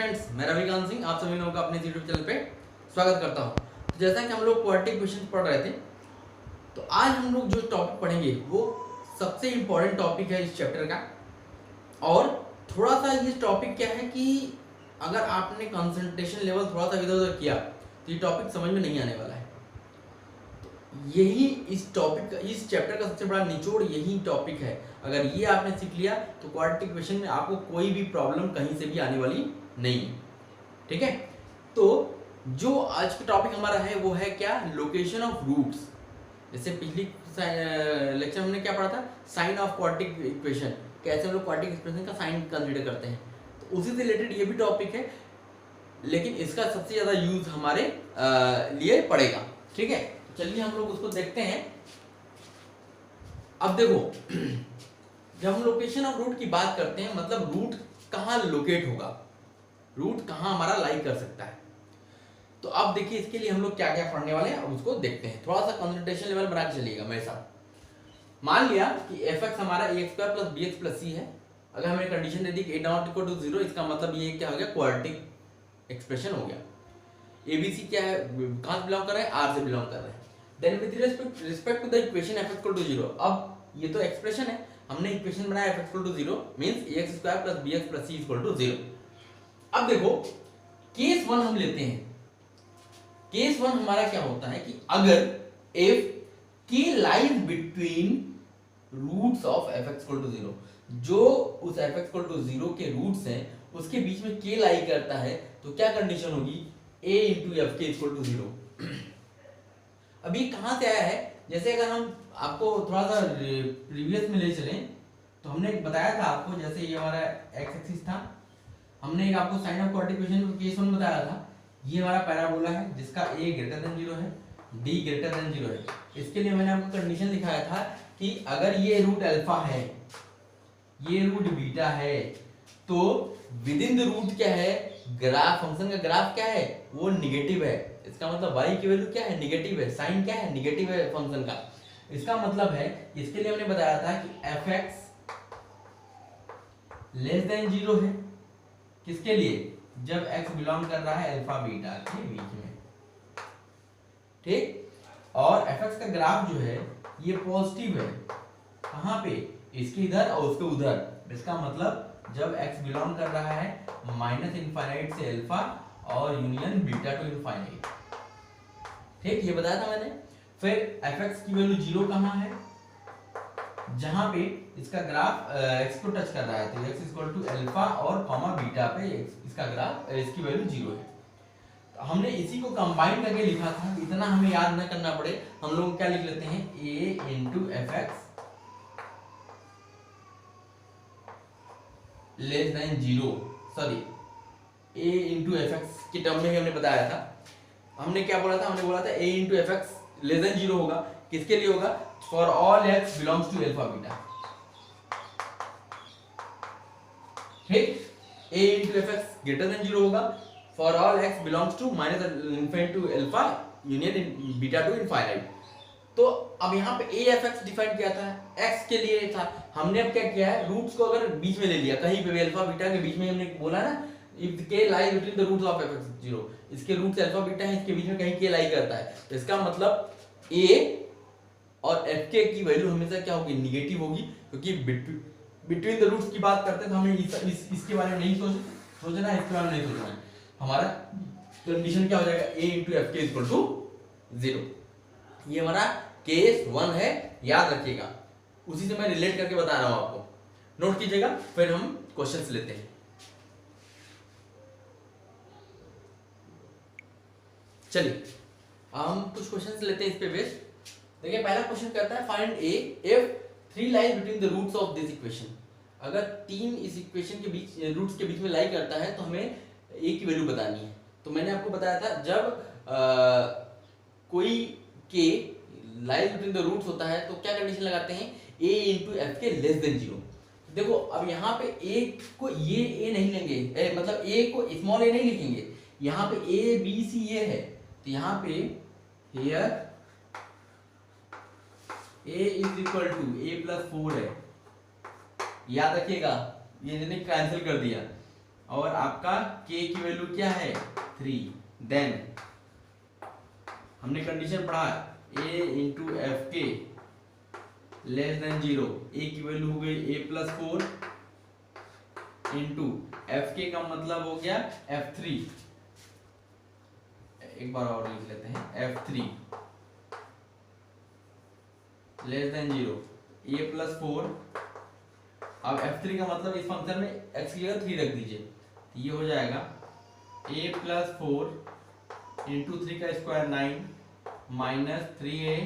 Friends, मैं रविकांत सिंह आप सभी लोगों का अपने यूट्यूब चैनल पे स्वागत करता हूं। तो जैसा कि हम लोग क्वाड्रेटिक इक्वेशन पढ़ रहे थे, तो आज हम लोग जो टॉपिक पढ़ेंगे वो सबसे इम्पोर्टेंट टॉपिक है इस चैप्टर का। और थोड़ा सा ये टॉपिक क्या है कि अगर आपने कंसंट्रेशन लेवल थोड़ा सा इधर उधर किया तो ये टॉपिक समझ में नहीं आने वाला है। यही इस टॉपिक का, इस चैप्टर का सबसे बड़ा निचोड़ यही टॉपिक है। अगर ये आपने सीख लिया तो क्वाड्रेटिक इक्वेशन में आपको कोई भी प्रॉब्लम कहीं से भी आने वाली नहीं है। ठीक है, तो जो आज का टॉपिक हमारा है वो है क्या, लोकेशन ऑफ रूट्स। जैसे पिछली लेक्चर हमने क्या पढ़ा था, साइन ऑफ क्वाड्रेटिक इक्वेशन, कैसे हम लोग क्वाड्रेटिक इक्वेशन का साइन कंसीडर करते हैं। तो उसी से रिलेटेड ये भी टॉपिक है, लेकिन इसका सबसे ज्यादा यूज हमारे लिए पड़ेगा। ठीक है, चलिए हम लोग उसको देखते हैं। अब देखो, जब हम लोकेशन ऑफ रूट की बात करते हैं, मतलब रूट कहाँ लोकेट होगा, रूट कहाँ हमारा लाई कर सकता है। तो अब देखिए, इसके लिए हम लोग क्या क्या पढ़ने वाले हैं, अब उसको देखते हैं। थोड़ा सा कंसंट्रेशन लेवल बना के चलिएगा मेरे साथ। मान लिया कि fx हमारा ax square plus bx plus c है। अगर हमें कंडीशन दे दी कि a नॉट इक्वल टू 0, इसका मतलब ये क्या हो गया, क्वाड्रेटिक एक्सप्रेशन हो गया। abc क्या है, कहाँ से बिलोंग कर रहे हैं, r से बिलोंग कर रहे हैं। Then with respect to the equation f equal to 0, अब ये तो एक्सप्रेशन है, हमने इक्वेशन बनाया f इक्वल टू 0 मींस ax square plus bx plus c equal to 0। अब देखो, केस 1 हम लेते हैं। केस 1 हमारा क्या होता है कि अगर if k lies between roots of fx equal to 0, जो उस fx equal to 0 के रूट्स हैं उसके बीच में k लाई करता है, तो क्या कंडीशन होगी, a into fk equal to 0। अब ये कहां से आया है, जैसे अगर हम आपको थोड़ा सा प्रीवियस में ले चलें तो हमने बताया था आपको, जैसे ये हमारा x एक्सिस था, हमने एक आपको sign of quadratic equation case 1 बताया था। ये हमारा पैराबोला है जिसका a ग्रेटर देन 0 है, d ग्रेटर देन 0 है। इसके लिए मैंने आपको कंडीशन दिखाया था कि अगर ये रूट अल्फा है, ये रूट बीटा है, तो विद इन द रूट क्या है, ग्राफ, फंक्शन का ग्राफ क्या है, वो निगेटिव है। इसका मतलब y की वैल्यू क्या है, निगेटिव है, साइन क्या है, निगेटिव है फंक्शन का। इसका मतलब है, इसके लिए हमने बताया था कि fx लेस देन 0 है, किसके लिए, जब x बिलोंग कर रहा है अल्फा बीटा के बीच में। ठीक, और fx का ग्राफ जो है ये पॉजिटिव है, कहां पे, इसके इधर और उसके उधर। इसका मतलब जब x बिलोंग कर रहा है माइनस इनफाइनाइट से अल्फा और यूनियन बीटा टू इनफाइनाइट। ठीक, ये बताया था मैंने। फिर fx की वैल्यू 0 कहां है, जहां पे इसका ग्राफ x को टच कर रहा है, तो x इक्वल टू अल्फा और कॉमा बीटा पे इसका ग्राफ, इसकी वैल्यू 0 है। तो हमने इसी को कंबाइन करके लिखा था, इतना हमें याद न करना पड़े, हम लोग क्या लिख लेते हैं, a into fx less than 0, sorry a into fx के टर्म में ही हमने बताया था। हमने क्या बोला था, हमने बोला था a into fx less than 0 होगा, किसके लिए होगा, for all x belongs to alpha beta. ठीक, a into fx greater than 0 होगा for all x belongs to minus infinity to alpha union beta to infinite. तो अब यहाँ पे a fx डिफाइन किया था, x के लिए था, हमने अब क्या किया है, रूट्स को अगर बीच में ले लिया, कहीं पे भी अल्फा बीटा के बीच में, हमने बोला ना if k lie between the roots of fx 0, इसके रूट्स अल्फा बीटा है, इसके बीच में कहीं k लाई करता है, तो इसका मतलब a और fk की वैल्यू हमेशा क्या होगी, निगेटिव होगी, क्योंकि बिटवीन द रूट्स की बात करते हैं तो हमें इसके बारे में नहीं सोचना है, इसके बारे में नहीं सोचना है। हमारा कंडीशन क्या हो जाएगा, a इंटू एफ के इक्वल टू 0। ये हमारा केस 1 है, याद रखिएगा, उसी से मैं रिलेट करके बता रहा हूं आपको, नोट कीजिएगा। फिर हम क्वेश्चंस लेते हैं। चलिए हम कुछ क्वेश्चंस लेते हैं इस पे बेस्ड। देखिए, पहला क्वेश्चन कहता है find a if 3 lies between the roots of this equation। अगर 3 इस इक्वेशन के बीच, रूट्स के बीच में लाई करता है तो हमें a की वैल्यू बतानी है। तो मैंने आपको बताया था, जब कोई k lies between the roots होता है तो क्या कंडीशन लगाते हैं, a into f k less than 0। देखो, अब यहाँ पे a को, ये a नहीं लेंगे, मतलब a को स्मॉल a नहीं लिखेंगे, यहाँ पे a b c ये है, तो यहाँ पे here a is equal to a plus 4 है, याद रखिएगा, ये मैंने कैंसिल कर दिया। और आपका k की वैल्यू क्या है 3, देन हमने कंडीशन पढ़ा a into f k less than 0, a की वैल्यू हो गई a+4 इंटू एफ के का मतलब हो गया f3, एक बार और लिख लेते हैं f3 लेस देन 0, a+4। अब f3 का मतलब इस फंक्शन में x की जगह 3 रख दीजिए, ये हो जाएगा a+4 इंटू 3 का square 9 minus 3a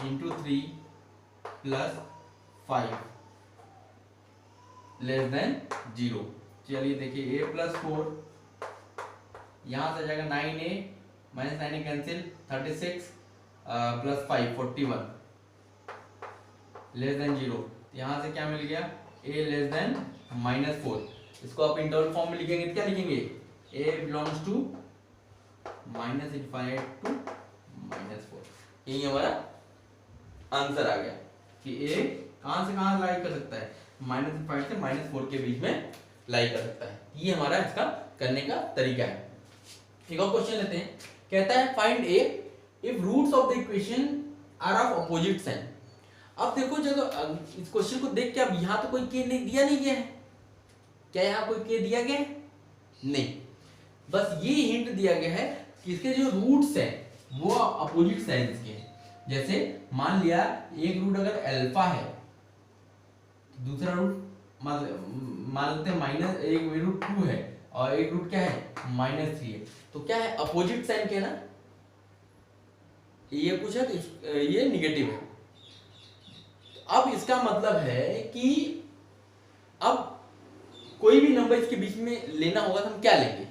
into 3 plus 5 less than 0। चलिए देखिए a+4 यहाँ से जाएगा 9a minus 9a cancel 36 plus 5 41 less than 0। यहाँ से क्या मिल गया a लेस देन -4। इसको आप इंटरवल फॉर्म में लिखेंगे तो क्या लिखेंगे a बिलोंग्स टू -∞ टू -4। यही हमारा आंसर आ गया कि a कहां से कहां लाई कर सकता है, -∞ से -4 के बीच में लाई कर सकता है। ये हमारा इसका करने का तरीका है। एक और क्वेश्चन लेते हैं, कहता है find a if roots of the equation are of opposite sign। अब देखो जब इस क्वेश्चन को देख के अब यहाँ तो कोई k नहीं दिया नहीं गया है, क्या यहाँ कोई k दिया गया है? नहीं, बस ये हिंट दिया गया है कि इसके जो रूट्स हैं वो अपोजिट साइड के हैं। जैसे मान लिया एक रूट अगर अल्फा है, दूसरा रूट मान लेते हैं माइनस, एक रूट 2 है और एक रूट क्या है -3 है, तो क्या है अपोजिट साइन के ना, ये कुछ है तो ये निगेटिव है। अब इसका मतलब है कि अब कोई भी नंबर इसके बीच में लेना होगा तो हम क्या लेंगे,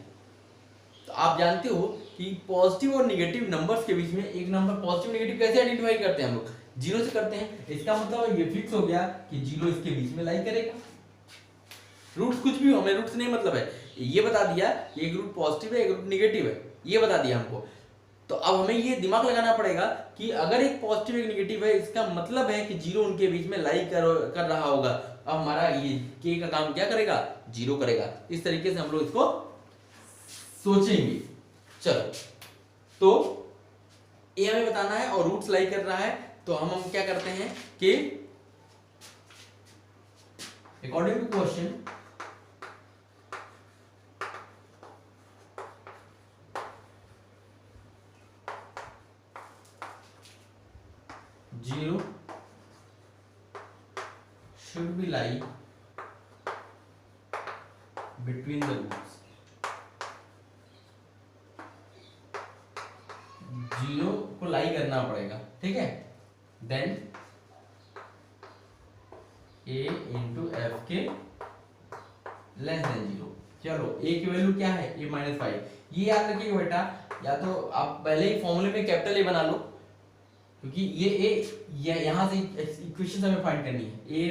तो आप जानते हो कि पॉजिटिव और नेगेटिव नंबर्स के बीच में एक नंबर पॉजिटिव नेगेटिव कैसे आइडेंटिफाई करते हैं हम लोग, 0 से करते हैं। इसका मतलब ये फिक्स हो गया कि 0 इसके बीच में लाई करेगा। रूट्स कुछ भी हो, हमें रूट्स नहीं मतलब है, ये बता दिया कि एक रूट पॉजिटिव है एक रूट नेगेटिव है, ये बता दिया हमको। तो अब हमें ये दिमाग लगाना पड़ेगा कि अगर एक पॉजिटिव एक नेगेटिव है, इसका मतलब है कि 0 उनके बीच में लाई कर रहा होगा। अब हमारा ये k का काम क्या करेगा, 0 करेगा। इस तरीके से हम लोग इसको सोचेंगे। चलो, तो a हमें बताना है और रूट्स लाई कर रहा है, तो हम क्या करते हैं कि according to question zero should be lie between the roots। 0 को लाई करना पड़ेगा, ठीक है। Then a into f k less than 0। चलो a की वैल्यू क्या है a-5। ये याद रखिएगा बेटा, या तो आप पहले ही फॉर्मूले में कैपिटल ए बना लो, क्योंकि ये a यहां से इक्वेशन हमें फाइंड करनी है। a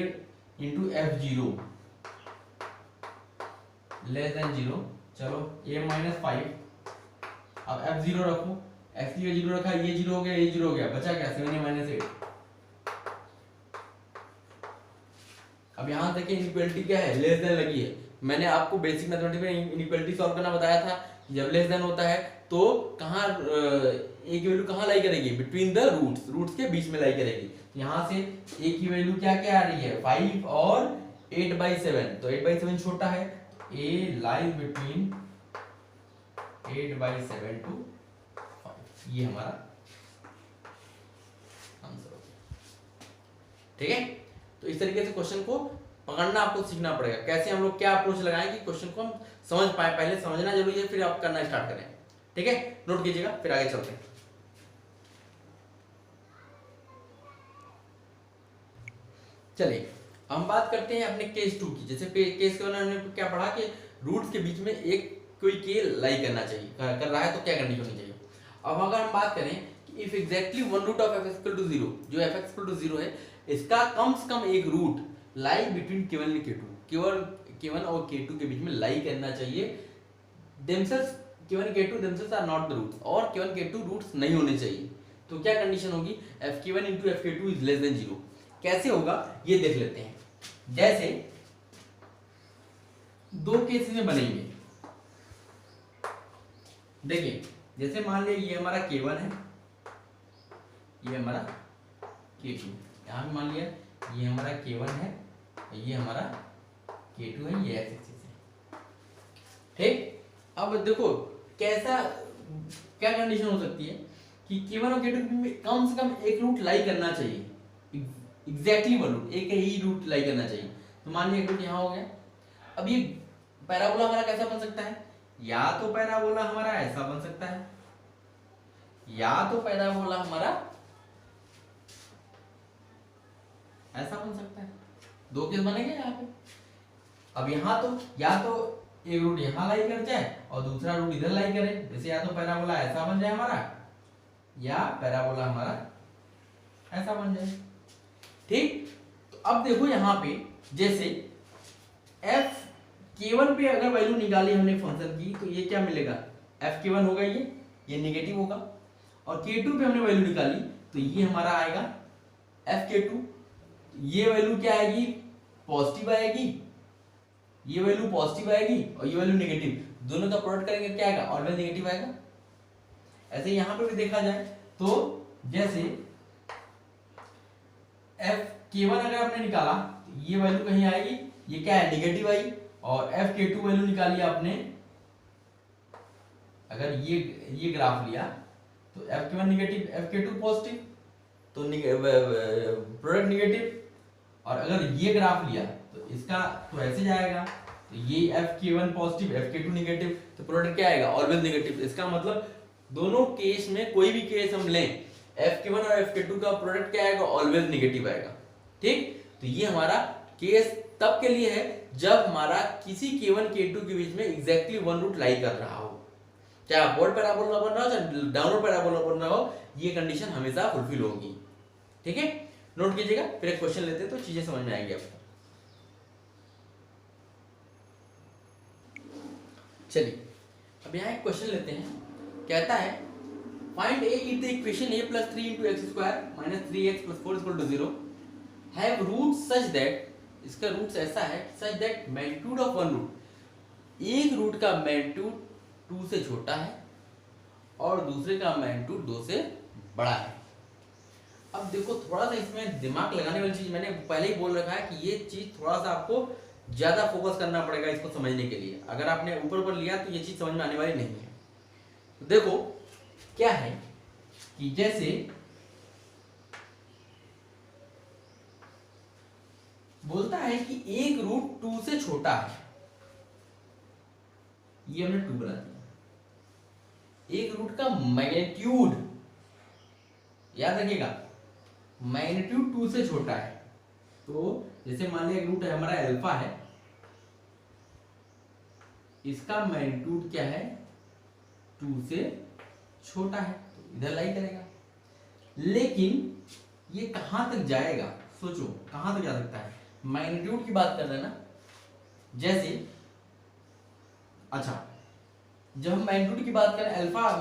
into f0 less than 0। चलो a-5, अब f0 रखो, f की 0 रखा, ये 0 हो गया, ये 0 हो गया, बचा क्या 7a-8। अब यहां देखिए इनइक्वालिटी क्या है, लेस देन लगी है। मैंने आपको बेसिक मैथमेटिक्स में इनइक्वालिटी सॉल्व करना बताया था, जब लेस देन होता है तो कहां a की वैल्यू कहां लाई करेगी, बिटवीन द रूट्स, रूट्स के बीच में लाई करेगी। यहां से a की वैल्यू क्या क्या आ रही है 5 और 8/7, तो 8/7 छोटा है, a लाइज बिटवीन 8/7 टू 5। ये हमारा आंसर हो गया, ठीक है। तो इस तरीके से क्वेश्चन को पकड़ना आपको सीखना पड़ेगा, कैसे हम लोग क्या अप्रोच लगाएं कि क्वेश्चन को हम समझ पाए। पहले समझना जरूरी है, फिर आप करना स्टार्ट करें, ठीक है। नोट कीजिएगा, फिर आगे चलते हैं। चलिए हम बात करते हैं अपने केस 2 की। जैसे केस के हमने क्या पढ़ा कि रूट्स के बीच में एक कोई के लाई करना चाहिए, कर रहा है तो क्या कंडीशन होनी चाहिए। अब अगर हम बात करें कि if exactly one root of f = 0, जो f = 0 है, इसका कम से कम एक रूट लाई बिटवीन k1 और k2, केवल k1 और k2 के बीच में लाई करना चाहिए। Themselves k1 k2 themselves are not the roots, और k1 k2 रूट्स नहीं होने चाहिए। तो क्या कंडीशन होगी, fk1 * fk2 is less than 0। कैसे होगा ये देख लेते हैं। जैसे दो केस में बनेंगे। देखिए जैसे मान लिया ये हमारा K1 है, ये हमारा K2, यहाँ पे मान लिया ये हमारा K1 है, ये हमारा K2 है, ये x एक्सिस है। ठीक, अब देखो कैसा क्या कंडीशन हो सकती है कि K1 और K2 में कम से कम एक रूट लाई करना चाहिए, एग्जैक्टली वन रूट, एक ही रूट लाई करना चाहिए। तो मान लिया एक रूट यहाँ हो गया। अब ये पैराबोला हमारा कैसा बन सकता है, या तो पैराबोला हमारा ऐसा बन सकता है, या तो पैराबोला हमारा ऐसा बन सकता है। दो केस बनेंगे यहाँ पे। अब यहाँ तो या तो एक रूट यहाँ लाई कर जाए और दूसरा रूट इधर लाई करे, जैसे या तो पैराबोला ऐसा बन जाए हमारा, या पैराबोला हमारा ऐसा बन जाए। ठीक, तो अब देखो यहाँ पे जैसे f K1 पे अगर वैल्यू निकाली हमने फंक्शन की तो ये क्या मिलेगा, f K1 होगा, ये नेगेटिव होगा। और K2 पे हमने वैल्यू निकाली तो ये हमारा आएगा f K2। ये वैल्यू क्या आएगी, पॉजिटिव आएगी, ये वैल्यू पॉजिटिव आएगी और ये वैल्यू नेगेटिव, दोनों का प्रोडक्ट करेंगे क्या आएगा, ऑलवेज नेगेटिव आएगा। ऐसे यहाँ पे भी देखा जाए तो जैसे f K1 अगर आपने निकाला तो ये वैल्यू कहीं आएगी, ये क्या है, नेगेटिव आई। और f K2 वैल्यू निकाली आपने, अगर ये ग्राफ लिया तो f K1 negative, f K2 positive, तो प्रोडक्ट नेगेटिव। और अगर ये ग्राफ लिया तो इसका तो ऐसे जाएगा, तो ये f K1 positive, f K2 negative, तो प्रोडक्ट क्या आएगा, ऑलवेज नेगेटिव। इसका मतलब दोनों केस में कोई भी केस हम लें, f K1 और f K2 का प्रोडक्ट क्या आएगा, ऑलवेज नेगेटिव आएगा। ठीक, तो ये हमारा केस तब के लिए है जब हमारा किसी K1 K2 के बीच में एग्जैक्टली वन रूट लाई कर रहा हो, चाहे अपवर्ड पैराबोला बन रहा हो चाहे डाउनवर्ड पैराबोला बन रहा हो, ये कंडीशन हमेशा फुलफिल होगी। ठीक है, नोट कीजिएगा, फिर एक क्वेश्चन लेते हैं तो चीजें समझ में आएंगी आपको। चलिए अब यहाँ एक क्वेश्चन लेते हैं, कहता है find a if the equation a plus 3 into x square minus 3x plus 4 is equal to 0 have roots such that, इसका रूट्स ऐसा है such that magnitude of one root, एक रूट का मैग्नीट्यूड 2 से छोटा है और दूसरे का मैग्नीट्यूड 2 से बड़ा है। अब देखो थोड़ा सा इसमें दिमाग लगाने वाली चीज मैंने पहले ही बोल रखा है कि ये चीज थोड़ा सा आपको ज्यादा फोकस करना पड़ेगा इसको समझने के लिए। अगर आपने ऊपर लिया तो ये चीज समझ में आने वाली नहीं है। तो देखो क्या है कि जैसे बोलता है कि एक रूट 2 से छोटा है, ये हमने 2 बना दिया। एक रूट का मैग्नीट्यूड, याद रखिएगा, मैग्नीट्यूड 2 से छोटा है। तो जैसे मान लिया एक रूट है हमारा अल्फा है, इसका मैग्नीट्यूड क्या है, 2 से छोटा है, तो इधर लाई करेगा। लेकिन ये कहां तक जाएगा, सोचो कहां तक जा सकता है, मैग्नीट्यूड की बात कर रहे हैं ना। जैसे अच्छा, जब हम मैग्नीट्यूड की बात करें, alpha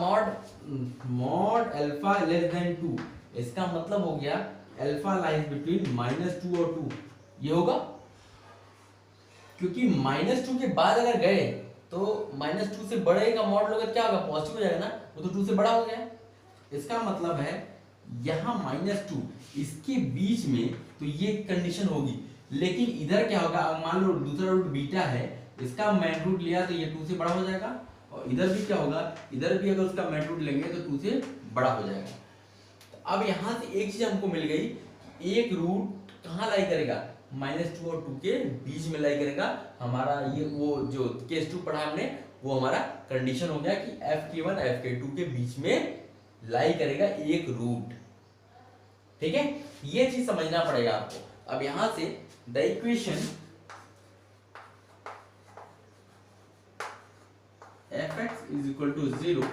mod alpha less than 2, इसका मतलब हो गया अल्फा लाइज बिटवीन -2 और 2, ये होगा। क्योंकि -2 के बाद अगर गए तो -2 से बड़े का मॉड लोगे क्या होगा, पॉजिटिव हो जाएगा ना, वो तो 2 से बड़ा हो गया। इसका मतलब है यहाँ -2 इसके बीच में तो ये कंडीशन होगी। लेकिन इधर क्या होगा, मान लो दूसरा रूट बीटा है, इसका मैग्नीट्यूड लिया तो ये 2 से बड़ा हो जाएगा। और इधर भी क्या होगा, इधर भी अगर उसका मैग्नीट्यूड लेंगे तो 2 से बड़ा हो जाएगा। तो अब यहाँ से एक चीज हमको मिल गई, एक रूट कहाँ लाई करेगा, -2 और 2 के बीच में लाई करेगा। हमारा ये वो जो केस 2 पढ़ा हमने, वो हमारा कंडीशन हो गया कि f(k1) f(k2) के बीच में लाई करेगा एक रूट। ठीक है, ये चीज समझना पड़ेगा आपको। अब यहां से the equation fx is equal to 0,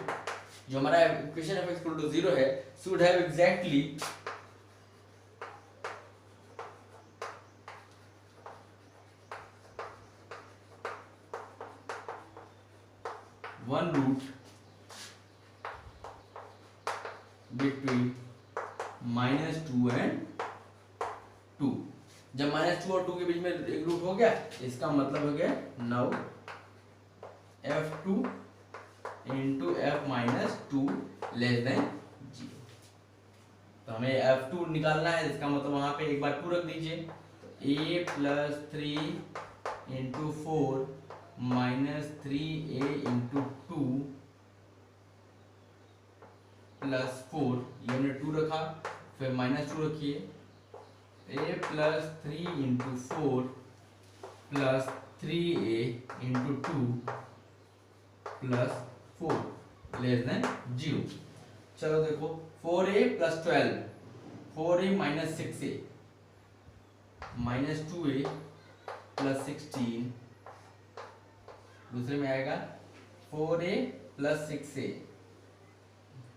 जो हमारा इक्वेशन fx equal to 0 है, should have exactly one root between -2 and 2। जब -2 और 2 के बीच में एक रूट हो गया, इसका मतलब हो गया now f2 into f-2 less than 0। तो हमें f2 निकालना है, इसका मतलब वहां पे एक बार 2 रख दीजिए, तो a plus 3 into 4 minus 3a into 2 plus 4, ये हमने 2 रखा, फिर -2 रखिए, a plus 3 into 4 plus 3a into 2 plus 4 less than 0। चलो देखो 4a plus 12, 4a minus 6a minus 2a plus 16, दूसरे में आएगा 4a plus 6a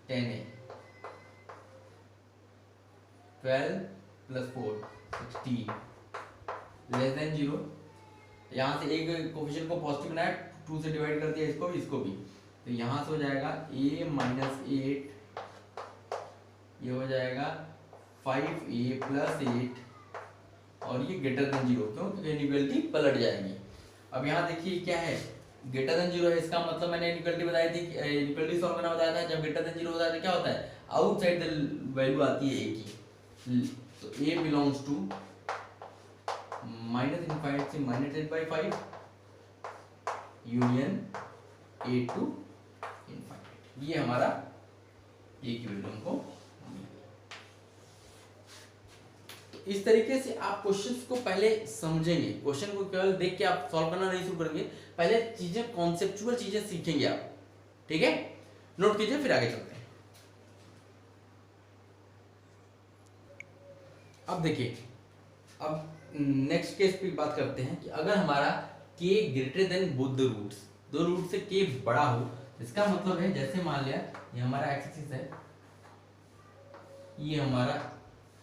10a, 12 plus 4 16 less than 0। यहाँ से एक कोफिशिएंट को पॉजिटिव बनाया, 2 से डिवाइड कर दिया इसको भी, तो यहाँ से हो जाएगा a माइनस 8, ये हो जाएगा 5a प्लस 8 और ये ग्रेटर देन 0, क्यों? क्योंकि इनइक्वालिटी पलट जाएगी। अब यहाँ देखिए क्या है, ग्रेटर देन 0 है, इसका मतलब मैंने इनइक्वालिटी बताई थी, इनइक्वालिटी सॉल्व करना बताया था, जब ग्रेटर देन 0 होता है तो क्या होता है, आउटसाइड द वैल्यू आती है a की, तो a belongs to minus infinite से -8/5 यूनियन a टू इनफाइनाइट, ये हमारा a की वैल्यू हमको मिली। तो इस तरीके से आप क्वेश्चंस को पहले समझेंगे, क्वेश्चन को केवल देख के आप सॉल्व करना नहीं शुरू करेंगे, पहले चीजें कॉन्सेप्चुअल चीजें सीखेंगे आप, ठीक है? नोट कीजिए, फिर आगे चलते हैं। अब देखिए, अब नेक्स्ट केस पे बात करते हैं कि अगर हमारा k greater than both the roots, दो रूट से k बड़ा हो, इसका मतलब है जैसे मान लिया ये हमारा एक्स एक्सिस है, ये हमारा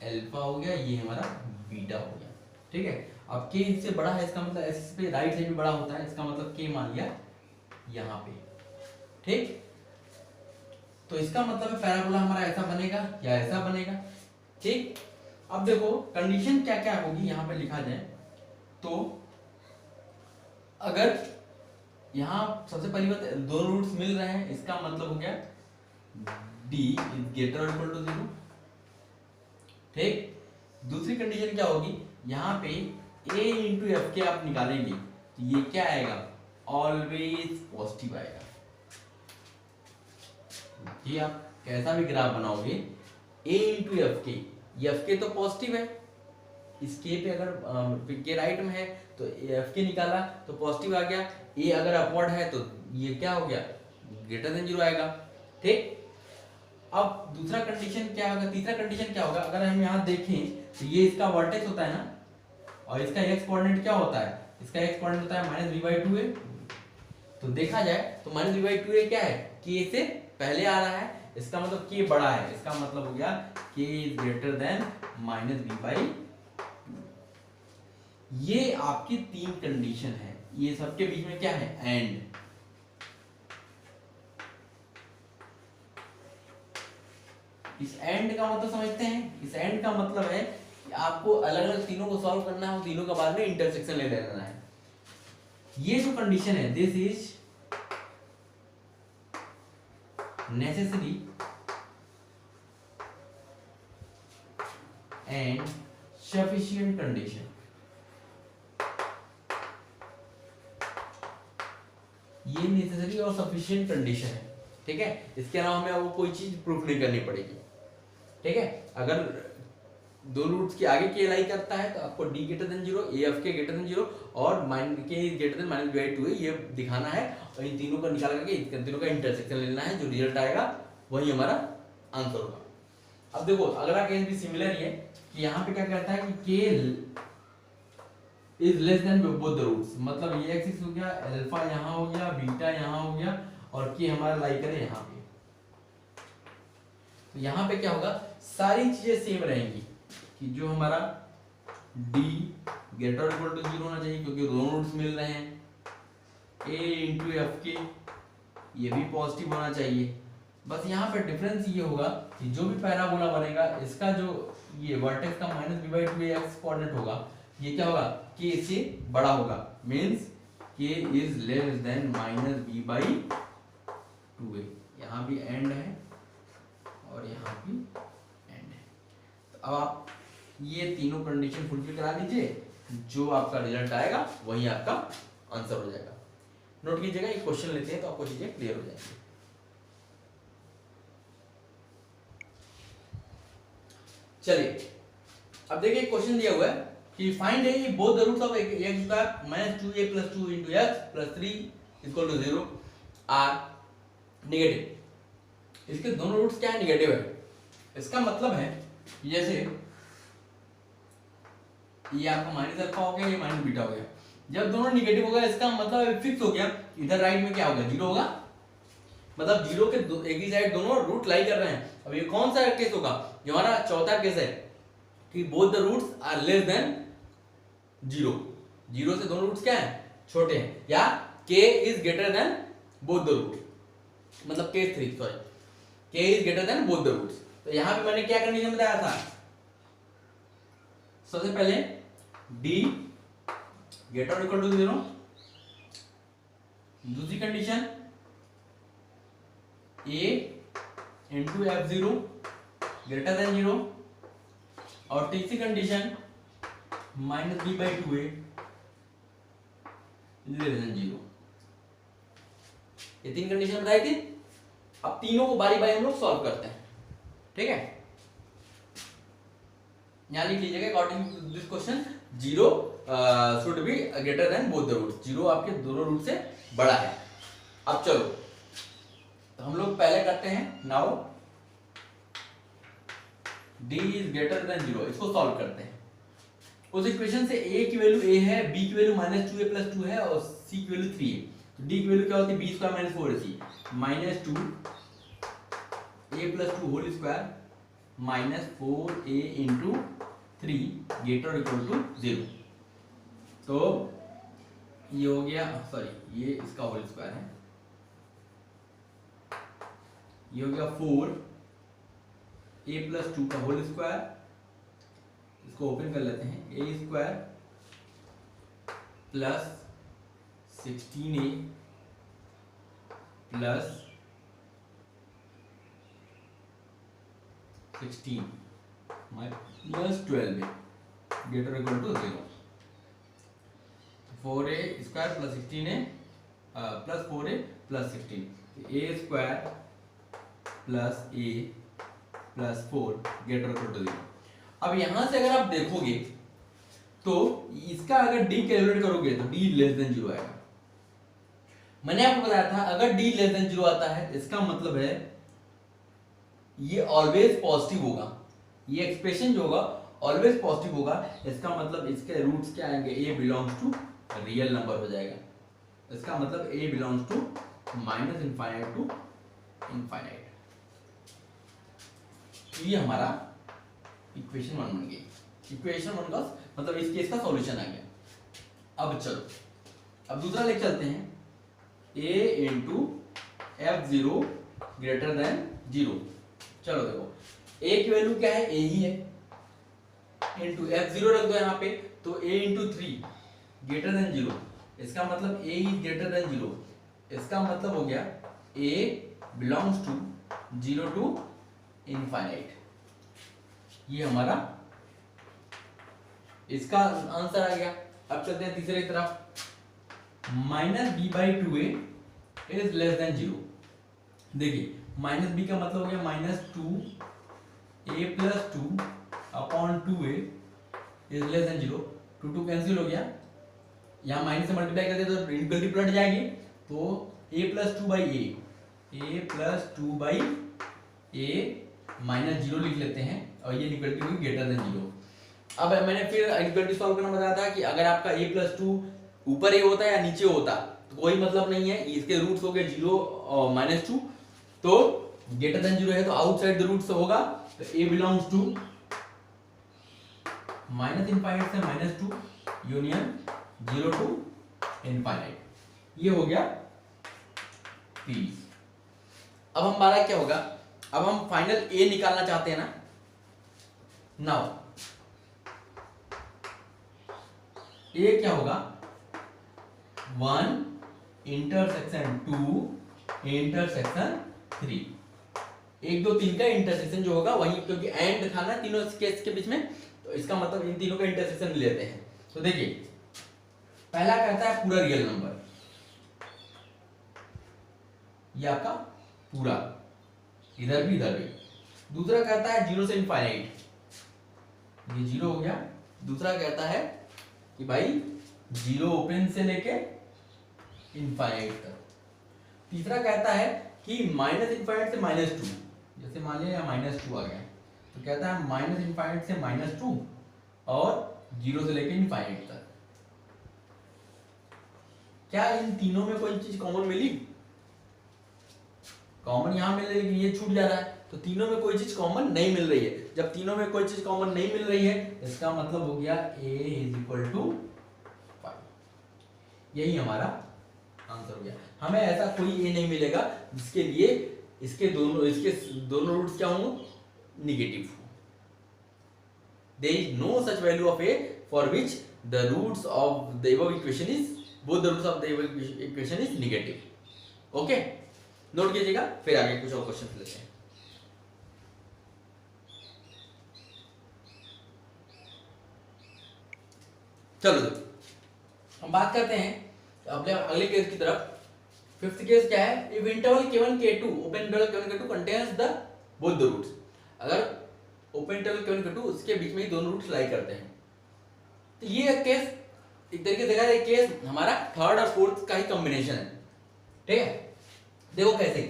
अल्फा हो गया, ये हमारा बीटा हो गया, ठीक है? अब k इससे बड़ा है, इसका मतलब एक्सिस पे राइट साइड भी बड़ा होता है, इसका मतलब k मान लिया यहाँ पे, ठीक? तो इसका मतलब है पैराबोला हमारा ऐसा बनेगा या ऐसा बनेगा, ठीक? अब देखो कंडीशन क्या क्या होगी, यहां पे लिखा जाए तो अगर यहां सबसे पहली बात दो रूट्स मिल रहे हैं, इसका मतलब हो गया d इज ग्रेटर और इक्वल टू 0, ठीक? दूसरी कंडीशन क्या होगी, यहां पे a इंटू एफ के आप निकालेंगे तो ये क्या आएगा, ऑलवेज पॉजिटिव आएगा। ये आप कैसा भी ग्राफ बनाओगे, a इंटू एफ के तो पॉजिटिव है, इस के पे अगर के राइट में है तो एफ के निकाला तो पॉजिटिव आ गया, ए अगर अपवर्ड है तो ये क्या हो गया, ग्रेटर देन 0 आएगा, ठीक? अब दूसरा कंडीशन क्या होगा, तीसरा कंडीशन क्या होगा, अगर हम यहाँ देखें तो ये इसका वर्टेक्स होता है ना, और इसका एक्स कोऑर्डिनेट क्या होता है, इसका एक्स कोऑर्डिनेट होता है -v/2a, तो देखा जाए तो -v/2a क्या है, k से पहले आ रहा है, इसका मतलब k बड़ा है, इसका मतलब हो गया k is greater then -v/2। ये आपकी तीन कंडीशन है, ये सबके बीच में क्या है, एंड। इस एंड का मतलब समझते हैं, इस एंड का मतलब है कि आपको अलग अलग तीनों को सॉल्व करना है और तीनों का बाद में इंटरसेक्शन ले लेना है। ये जो कंडीशन है, this is necessary and sufficient condition, ये नेसेसरी और सफिशिएंट कंडीशन है, ठीक है? इसके अलावा हमें वो कोई चीज प्रूफ नहीं करनी पड़ेगी, ठीक है? अगर दो रूट्स के आगे के लाई करता है तो आपको d greater than 0, a of k greater than 0 और k ग्रेटर देन -v/2 ये दिखाना है, और इन तीनों को निकाल करके इन तीनों का इंटरसेक्शन लेना है, जो रिजल्ट आएगा वही हमारा आंसर होगा। अब देखो अगला केस भी सिमिलर ही है कि यहाँ पे क्या कहता है कि k is less than both the roots, मतलब ये एक्सिस हो गया, अल्फा यहाँ हो गया, बीटा यहाँ हो गया, और k हमारा लाई करे यहाँ पे। तो यहाँ पे क्या होगा, सारी चीजें सेम रहेंगी कि जो हमारा d ग्रेटर इक्वल टू 0 होना चाहिए, क्योंकि दोनों रूट्स मिल रहे हैं, a इंटू एफ के ये भी पॉजिटिव होना चाहिए। बस यहाँ पे डिफरेंस ये होगा कि जो भी पैराबोला बनेगा, इसका जो ये वर्टेक्स का -v/2 एक्स कोऑर्डिनेट होगा, ये क्या होगा, के से बड़ा होगा, means k is less than minus b by 2a। यहाँ भी एंड है और यहाँ भी एंड है। तो अब आप ये तीनों कंडीशन फुलफिल करा लीजिए, जो आपका रिजल्ट आएगा वही आपका आंसर हो जाएगा। नोट कीजिएगा, एक क्वेश्चन लेते हैं तो आपको चीजें क्लियर हो जाएंगी। चलिए अब देखिए क्वेश्चन दिया हुआ है कि find a both the roots of x square minus 2a plus 2 into x plus 3 equal to 0 are negative. इसके दोनों रूट्स क्या है, नेगेटिव है। इसका मतलब है जैसे ये आपका माइनस अल्फा हो गया, ये माइनस बीटा हो गया। जब दोनों नेगेटिव हो गया इसका मतलब फिक्स हो गया, इधर राइट में क्या होगा, जीरो होगा। मतलब जीरो के एक ही साइड दोनों रूट लाई कर रहे हैं। अब ये कौन सा केस होगा, ये हमारा चौथा केस है कि both the roots are less than zero. Zero से दोनों रूट्स क्या है, छोटे हैं, या k is greater than both the root, मतलब case 3 sorry, k is greater than both the roots. तो यहां पे मैंने क्या कंडीशन बताया था, सबसे पहले d ग्रेटर और इक्वल टू 0, दूसरी condition a into f0 greater than 0, और तीसरी condition minus b by 2a less than 0। ये तीन कंडीशन बताई थी। अब तीनों को बारी बारी हम लोग सॉल्व करते हैं, ठीक है। यहां लिख लीजिएगा according to this question 0 should be greater than both the roots. 0 आपके दोनों रूट से बड़ा है। अब चलो तो हम लोग पहले करते हैं, now d is greater than 0, इसको सॉल्व करते हैं। उस इक्वेशन से a की वैल्यू a है, b की वैल्यू माइनस 2a प्लस 2 है और c की वैल्यू 3 है। तो d की वैल्यू क्या होती है, b square minus 4ac minus 2a plus 2 whole square minus 4a into 3 greater equal to 0। तो ये हो गया, सॉरी ये इसका होल स्क्वायर है, ये हो गया 4a प्लस 2 का होल स्क्वायर, इसको ओपन कर लेते हैं, a square plus 16a plus 16 minus 12a greater equal to 0। 4a square plus 16a plus 4a plus 16, a square plus a plus 4 greater equal to 0। अब यहां से अगर आप देखोगे तो इसका अगर d कैलकुलेट करोगे तो d लेस देन 0 आएगा। मैंने आपको बताया था अगर d लेस देन 0 आता है इसका मतलब है ये ऑलवेज पॉजिटिव होगा, ये एक्सप्रेशन जो होगा ऑलवेज पॉजिटिव होगा। इसका मतलब इसके रूट्स क्या आएंगे, a belongs to real number हो जाएगा। इसका मतलब a belongs to minus infinite to infinite. ये हमारा इक्वेशन 1 बन गई। इक्वेशन 1 का मतलब इस केस का सॉल्यूशन आ गया। अब चलो अब दूसरा लेके चलते हैं, a into f0 greater than 0। चलो देखो a की वैल्यू क्या है, a ही है, इंटू f0 रख दो यहाँ पे, तो a इंटू 3 ग्रेटर देन 0। इसका मतलब a इज ग्रेटर देन 0। इसका मतलब हो गया a belongs to 0 to infinite. ये हमारा इसका आंसर आ गया। अब चलते हैं तीसरे की तरफ, minus b by 2a is less than 0। देखिए माइनस बी का मतलब हो गया minus 2a plus 2 upon 2a is less than 0। 2 cancel हो गया, यहाँ माइनस से मल्टीप्लाई कर दे तो इनक्वलिटी पलट जाएगी, तो a plus 2 by a plus 2 by a minus 0 लिख लेते हैं और ये इक्वलिटी हुई ग्रेटर देन 0। अब मैंने फिर इक्वलिटी सॉल्व करना बताया था कि अगर आपका a प्लस 2 ऊपर a होता है या नीचे होता तो कोई मतलब नहीं है, इसके रूट्स हो गए 0 और माइनस 2, तो ग्रेटर देन 0 है तो आउटसाइड द रूट्स होगा, तो a belongs to minus infinite से माइनस 2 यूनियन 0 टू इनफाइनाइट। ये हो गया 30। अब हमारा क्या होगा, अब हम फाइनल a निकालना चाहते हैं ना। नाउ ए क्या होगा 1 इंटरसेक्शन 2 इंटरसेक्शन 3, 1 2 3 का इंटरसेक्शन जो होगा वही, क्योंकि एंड था ना तीनों केस के बीच में, तो इसका मतलब इन तीनों का इंटरसेक्शन लेते हैं। तो देखिए पहला कहता है पूरा रियल नंबर, ये आपका पूरा इधर भी इधर भी। दूसरा कहता है 0 से इनफाइनाइट, ये 0 हो गया। दूसरा कहता है कि भाई 0 ओपन से लेके इनफाइनाइट तक। तीसरा कहता है कि माइनस इनफाइनाइट से -2, जैसे मान लिया -2 आ गया, तो कहता है माइनस इनफाइनाइट से -2 और 0 से लेके इनफाइनाइट तक। क्या इन तीनों में कोई चीज कॉमन मिली? कॉमन यहां मिल रही है लेकिन ये छूट जा रहा है, तो तीनों में कोई चीज कॉमन नहीं मिल रही है। जब तीनों में कोई चीज कॉमन नहीं मिल रही है, इसका मतलब हो गया a = 5। यही हमारा आंसर हो गया। हमें ऐसा कोई a नहीं मिलेगा जिसके लिए इसके दोनों रूट्स क्या होंगे, निगेटिव हो। There is no such value of a for which the roots of the above equation is both the roots of the above equation is negative. Okay? Note कीजिएगा, फिर आगे कुछ और क्वेश्चन लेते हैं। चलो हम बात करते हैं अपने अगले केस की तरफ। फिफ्थ केस क्या है, if interval k1 k2 open interval k1 k2 contains the both the roots. अगर ओपन इंटरवल k1 k2 उसके बीच में ही दोनों रूट्स लाई करते हैं, तो ये केस एक तरीके से देखा जाए केस हमारा थर्ड और फोर्थ का ही कॉम्बिनेशन है। ठीक है, देखो कैसे,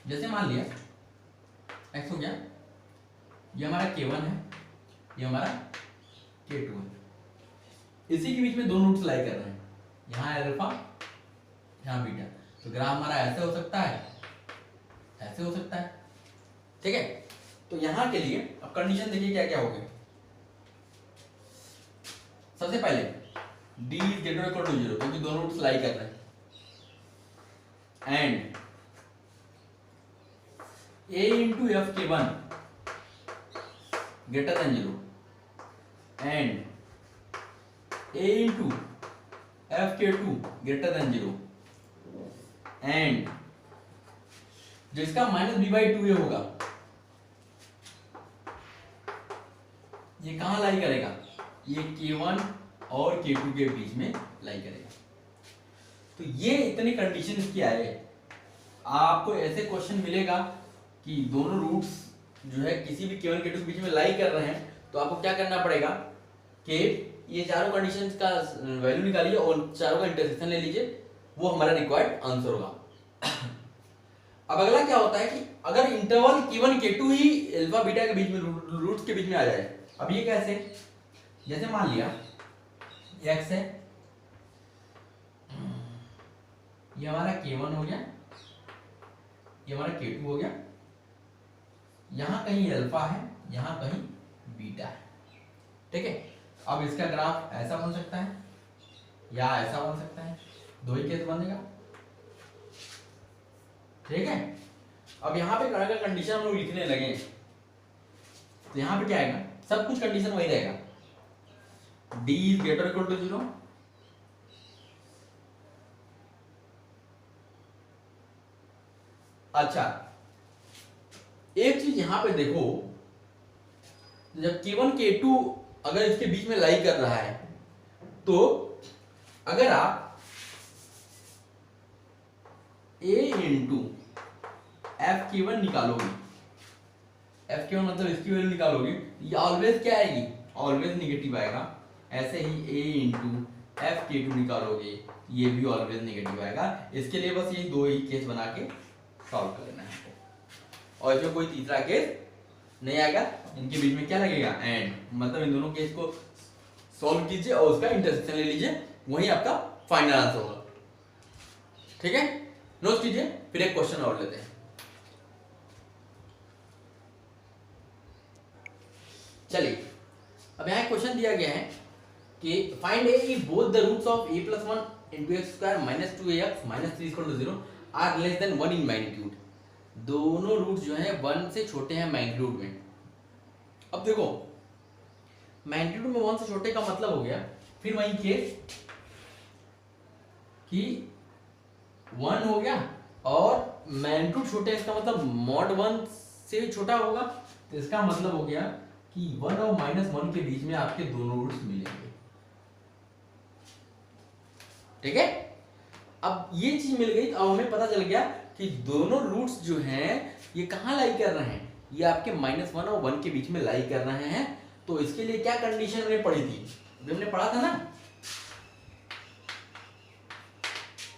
जैसे मान लिया x हो गया, ये हमारा k1 है, ये हमारा k2 है, इसी के बीच में दोनों रूट्स लाई कर रहे हैं, यहाँ अल्फा यहाँ बीटा। तो ग्राफ हमारा ऐसे हो सकता है, ऐसे हो सकता है। ठीक है, तो यहां के लिए अब कंडीशन देखिए क्या क्या हो गए। सबसे पहले d > 0 क्योंकि दोनों रूट्स लाई कर रहे हैं, and a * f(k1) greater than 0 and a * f(k2) greater than 0 and जो इसका -b/2 ये होगा, ये कहां लाई करेगा, ये k1 और k2 के बीच में लाई करेगा। तो ये इतनी कंडीशन इसकी आए, आपको ऐसे क्वेश्चन मिलेगा कि दोनों रूट्स जो है किसी भी k1 k2 के बीच में लाई कर रहे हैं, तो आपको क्या करना पड़ेगा कि ये चारों कंडीशंस का वैल्यू निकालिए और चारों का इंटरसेक्शन ले लीजिए, वो हमारा रिक्वायर्ड आंसर होगा। अब अगला क्या होता है कि अगर इंटरवल k1 k2 ही अल्फा बीटा के बीच में रूट्स के बीच में आ जाए, अब ये कैसे, जैसे मान लिया x है, ये हमारा k1 हो गया, ये हमारा k2 हो गया, यहां कहीं अल्फा है, यहां कहीं बीटा है। ठीक है, अब इसका ग्राफ ऐसा बन सकता है या ऐसा बन सकता है, दो ही केस बनेगा। ठीक है, अब यहाँ पे अगर कंडीशन हम लोग लिखने लगे तो यहाँ पे क्या आएगा, सब कुछ कंडीशन वही रहेगा, d > 0 अच्छा एक चीज यहां पे देखो, जब k1 k2 अगर इसके बीच में लाई कर रहा है, तो अगर आप a * f(k1) निकालोगे, f(k1) मतलब इसकी वैल्यू निकालोगे, ये ऑलवेज क्या आएगी, ऑलवेज नेगेटिव आएगा। ऐसे ही a * f(k2) निकालोगे, ये भी ऑलवेज नेगेटिव आएगा। इसके लिए बस ये दो ही केस बना के सॉल्व कर लेना है, और इसमें कोई तीसरा केस नहीं आएगा। इनके बीच में क्या लगेगा, एंड, मतलब इन दोनों केस को सॉल्व कीजिए और उसका इंटरसेक्शन ले लीजिए, वही आपका फाइनल आंसर होगा। ठीक है, नोट कीजिए, फिर एक क्वेश्चन और लेते हैं। चलिए, अब यहाँ क्वेश्चन दिया गया है कि find a if both the roots of a + 1 * x² - 2ax - 3 = 0 are less than 1 in magnitude. दोनों रूट्स जो है 1 से छोटे हैं मैग्नीट्यूड में। अब देखो मैग्नीट्यूड में 1 से छोटे का मतलब हो गया फिर वही केस कि 1 हो गया और मैग्नीट्यूड छोटे, इसका मतलब मॉड 1 से भी छोटा होगा, तो इसका मतलब हो गया कि 1 और -1 के बीच में आपके दोनों रूट्स मिलेंगे। ठीक है, अब ये चीज मिल गई, अब हमें पता चल गया कि दोनों रूट्स जो हैं ये कहाँ लाई कर रहे हैं, ये आपके -1 और 1 के बीच में लाई कर रहे हैं। तो इसके लिए क्या कंडीशन हमने पढ़ी थी, हमने पढ़ा था ना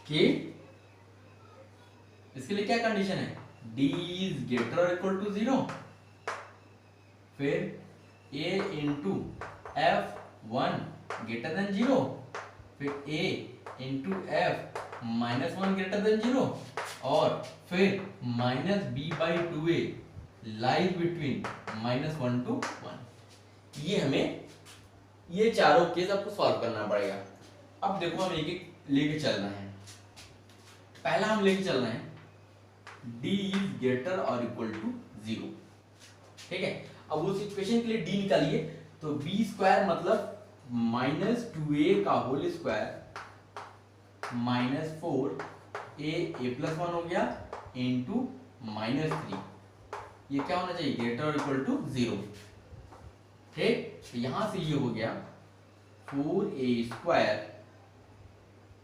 कि इसके लिए क्या कंडीशन है, d इज ग्रेटर और इक्वल टू 0, फिर a into f1 greater than 0, फिर a into f -1 greater than 0, और फिर -b/2a लाइज बिटवीन -1 to 1। ये हमें ये चारों केस आपको सॉल्व करना पड़ेगा। अब देखो हम एक एक लेके चल रहे हैं। पहला हम लेके चल रहे हैं d इज ग्रेटर और इक्वल टू 0। ठीक है, अब उस इक्वेशन के लिए d निकालिए, तो b स्क्वायर मतलब -2a का होल स्क्वायर -4a+1 हो गया इंटू -3, ये क्या होना चाहिए, ग्रेटर और इक्वल टू 0। ठीक, तो यहां से ये हो गया 4a²,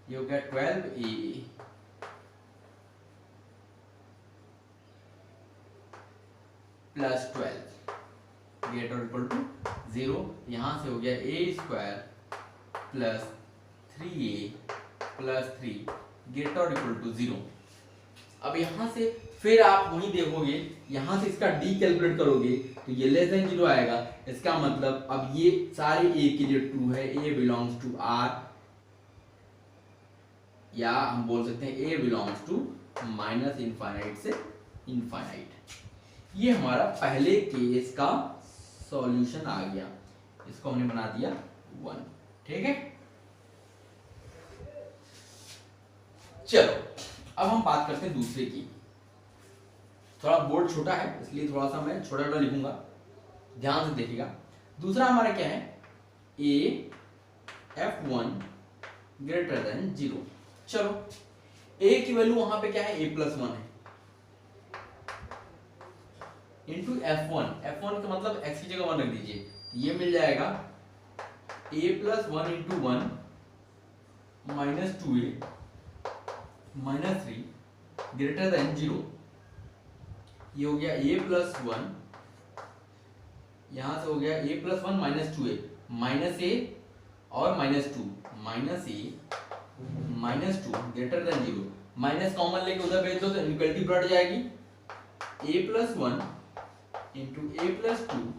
ये हो गया 12a plus 12 greater equal to 0, यहां से हो गया a² plus 3a plus 3 greater equal to 0। अब यहां से फिर आप वही देखोगे, यहां से इसका d कैलकुलेट करोगे तो ये लेस देन 0 आएगा। इसका मतलब अब ये सारे a के लिए ट्रू है, a बिलोंग्स टू r, या हम बोल सकते हैं a बिलोंग्स टू -∞ से इनफाइनाइट। ये हमारा पहले केस का सॉल्यूशन आ गया, इसको हमने बना दिया 1। ठीक है, चलो अब हम बात करते हैं दूसरे की। थोड़ा बोर्ड छोटा है इसलिए थोड़ा सा मैं छोटा छोटा लिखूंगा, ध्यान से देखिएगा। दूसरा हमारा क्या है, a f1 ग्रेटर देन 0। चलो a की वैल्यू वहां पे क्या है, a+1 है, इंटू f1 का मतलब x की जगह 1 रख दीजिए, तो ये मिल जाएगा a+1 into 1 -2a -3 greater than 0। ये हो गया a+1, यहां से हो गया a+1 -2a -a और -2 -a greater than 0, minus common लेके उधर भेज दो तो इनइक्वालिटी बढ़ जाएगी, a+1 into a+2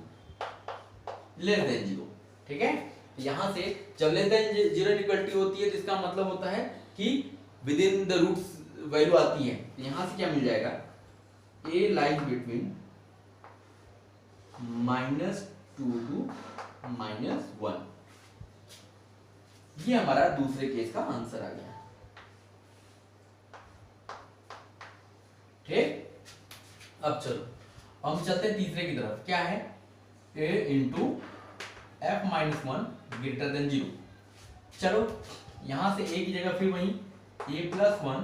less than 0। ठीक है, यहां से जब लेस देन 0 इनइक्वालिटी होती है तो इसका मतलब होता है कि within the roots value आती है। यहां से क्या मिल जाएगा, a लाइज बिटवीन -2 to -1। ये हमारा दूसरे केस का आंसर आ गया। ठीक, अब चलो हम चलते हैं तीसरे की तरफ। क्या है, a into f-1 greater than 0। चलो यहां से a की जगह फिर वही a+1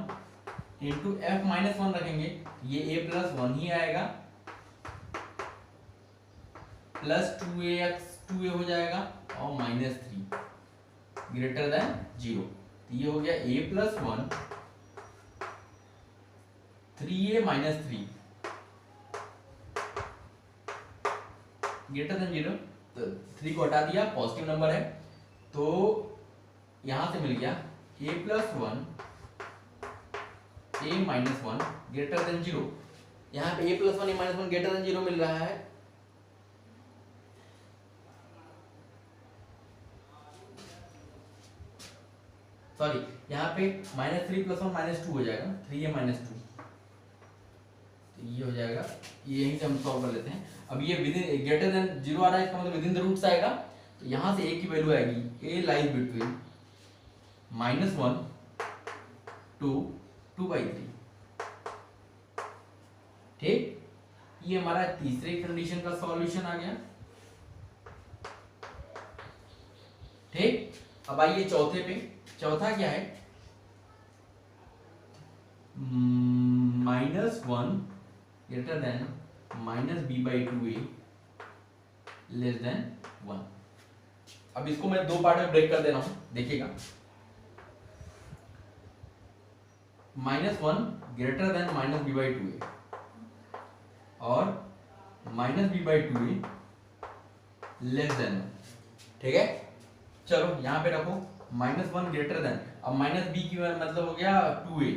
इंटू f-1 रखेंगे, ये a+1 ही आएगा, प्लस 2a हो जाएगा और -3 ग्रेटर देन 0। तो ये हो गया a+1 3a -3 ग्रेटर देन 0। तो 3 को हटा दिया, पॉजिटिव नंबर है, तो यहां से मिल गया a+1 a-1 ग्रेटर देन 0। यहां पे a+1 a-1 ग्रेटर देन 0 मिल रहा है, सॉरी यहाँ पे -3 + 1 -2 हो जाएगा, 3a -2, तो ये हो जाएगा, ये यहीं से हम सॉल्व कर लेते हैं। अब ये विद इन ग्रेटर देन 0 आ रहा है, इसका मतलब विद इन द रूट्स आएगा, तो यहाँ से a की वैल्यू आएगी a लाइज बिटवीन -1 to 2/3। ठीक, ये हमारा तीसरे कंडीशन का सॉल्यूशन आ गया। अब आइए चौथे पे। चौथा क्या है, -1 greater then -b/2a less than 1। अब इसको मैं दो पार्ट में ब्रेक कर दे रहा हूं, देखिएगा। -1 ग्रेटर देन -b/2a और -b/2a लेस देन 1, ठीक है। चलो यहां पे रखो -1 ग्रेटर देन, अब -b की मतलब हो गया 2a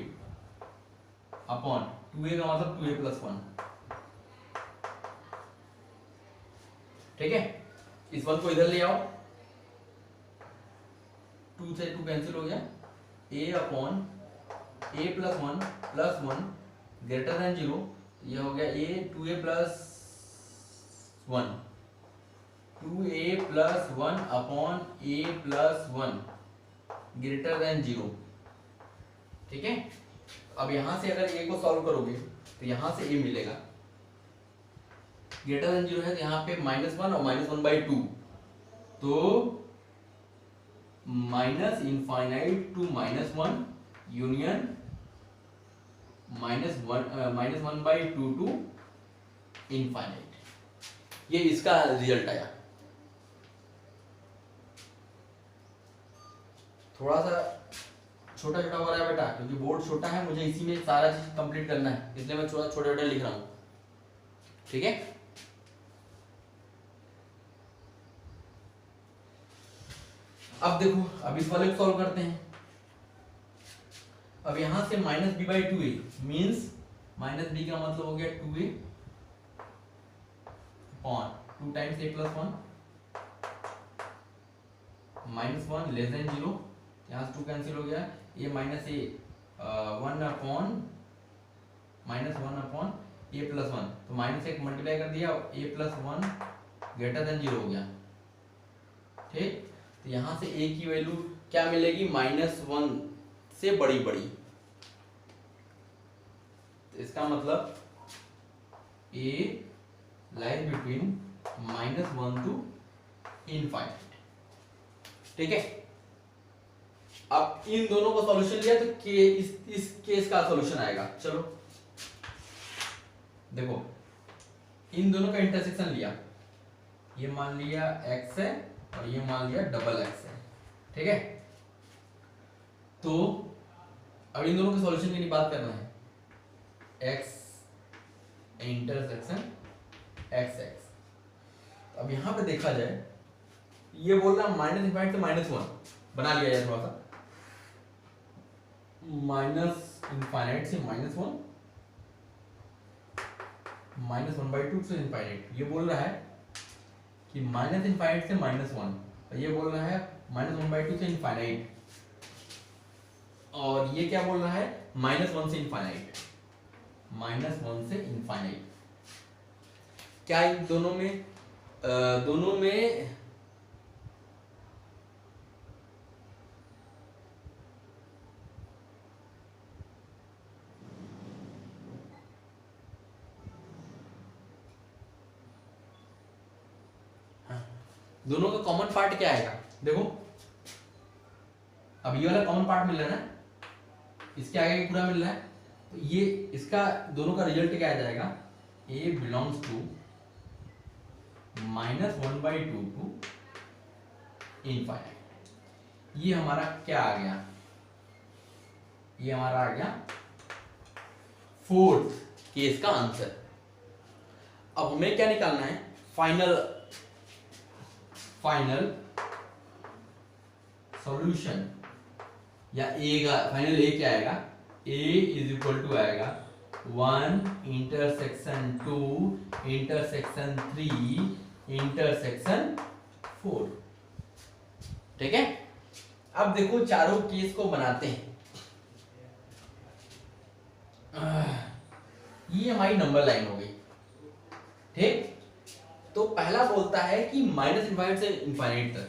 अपॉन 2a का मतलब 2a + 1, ठीक है। इस 1 को इधर ले आओ, 2 से 2 कैंसिल हो गया, a upon a + 1 + 1 greater than 0, ये हो गया a 2a + 1, 2a + 1 upon a + 1 greater than 0, ठीक है। अब यहां से अगर a को सॉल्व करोगे तो यहां से a मिलेगा, ग्रेटर देन 0 है तो यहाँ पे -1 और -1/2, तो -∞ to -1 यूनियन -1/2 to इनफाइनाइट, ये इसका रिजल्ट आया। थोड़ा सा छोटा छोटा हो रहा है बेटा, क्योंकि बोर्ड छोटा है, मुझे इसी में सारा चीज कंप्लीट करना है, इसलिए मैं छोटा छोटा लिख रहा हूं, ठीक है। अब देखो, अब इस वाले को सॉल्व करते हैं। अब यहां से -b/2a मींस -b का मतलब हो गया 2a upon 2 times a + 1 -1 less than 0, यहां से 2 कैंसिल हो गया, a minus a 1 upon a + 1, तो -1 मल्टीप्लाई कर दिया, a + 1 ग्रेटर देन 0 हो गया, ठीक। तो यहां से a की वैल्यू क्या मिलेगी, -1 से बड़ी, तो इसका मतलब a lies between -1 to infinite, ठीक है। अब इन दोनों को सॉल्यूशन लिया तो इस केस का सॉल्यूशन आएगा। चलो देखो, इन दोनों का इंटरसेक्शन लिया, ये मान लिया x है और ये मान लिया XX है, ठीक है। तो अब इन दोनों के सॉल्यूशन की बात करना है, x इंटरसेक्शन XX। अब यहां पे देखा जाए, ये बोल रहा -∞ से -1 बना लिया जाए थोड़ा सा, -∞ से -1 -1/2 से इनफाइनाइट, ये बोल रहा है कि -∞ से -1, और ये बोल रहा है -1/2 से इनफाइनाइट, और ये क्या बोल रहा है, -1 से इनफाइनाइट, -1 से इनफाइनाइट। क्या इन दोनों में दोनों का कॉमन पार्ट क्या आएगा, देखो। अब ये वाला कॉमन पार्ट मिल रहा है ना, इसके आगे पूरा मिल रहा है, तो ये इसका दोनों का रिजल्ट क्या आ जाएगा, a belongs to -1/2 to infinite. ये हमारा क्या आ गया, ये हमारा आ गया फोर्थ केस का आंसर। अब हमें क्या निकालना है, फाइनल सॉल्यूशन, या a का फाइनल a क्या आएगा, a = आएगा 1 इंटरसेक्शन 2 इंटरसेक्शन 3 इंटरसेक्शन 4, ठीक है। अब देखो चारों केस को बनाते हैं। ये हमारी नंबर लाइन हो गई, ठीक। तो पहला बोलता है कि -∞ से इनफाइनाइट तक,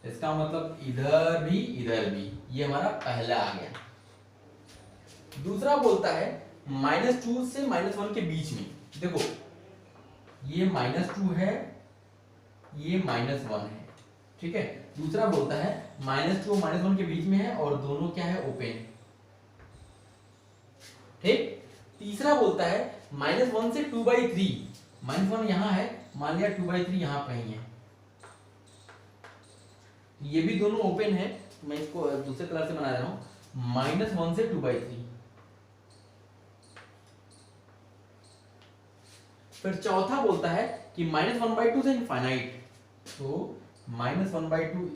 इसका मतलब इधर भी, ये हमारा पहला आ गया। दूसरा बोलता है -2 से -1 के बीच में, देखो ये -2 है, ये -1 है, ठीक है। दूसरा बोलता है -2 और -1 के बीच में है और दोनों क्या है, ओपन। ठीक। तीसरा बोलता है -1 से 2/3, -1 यहाँ है, मान लिया 2/3 यहाँ कहीं है, ये भी दोनों ओपन है। मैं इसको दूसरे कलर से बना रहा हूँ, -1 से 2/3। फिर चौथा बोलता है कि -1/2 से इनफाइनाइट, तो -1/2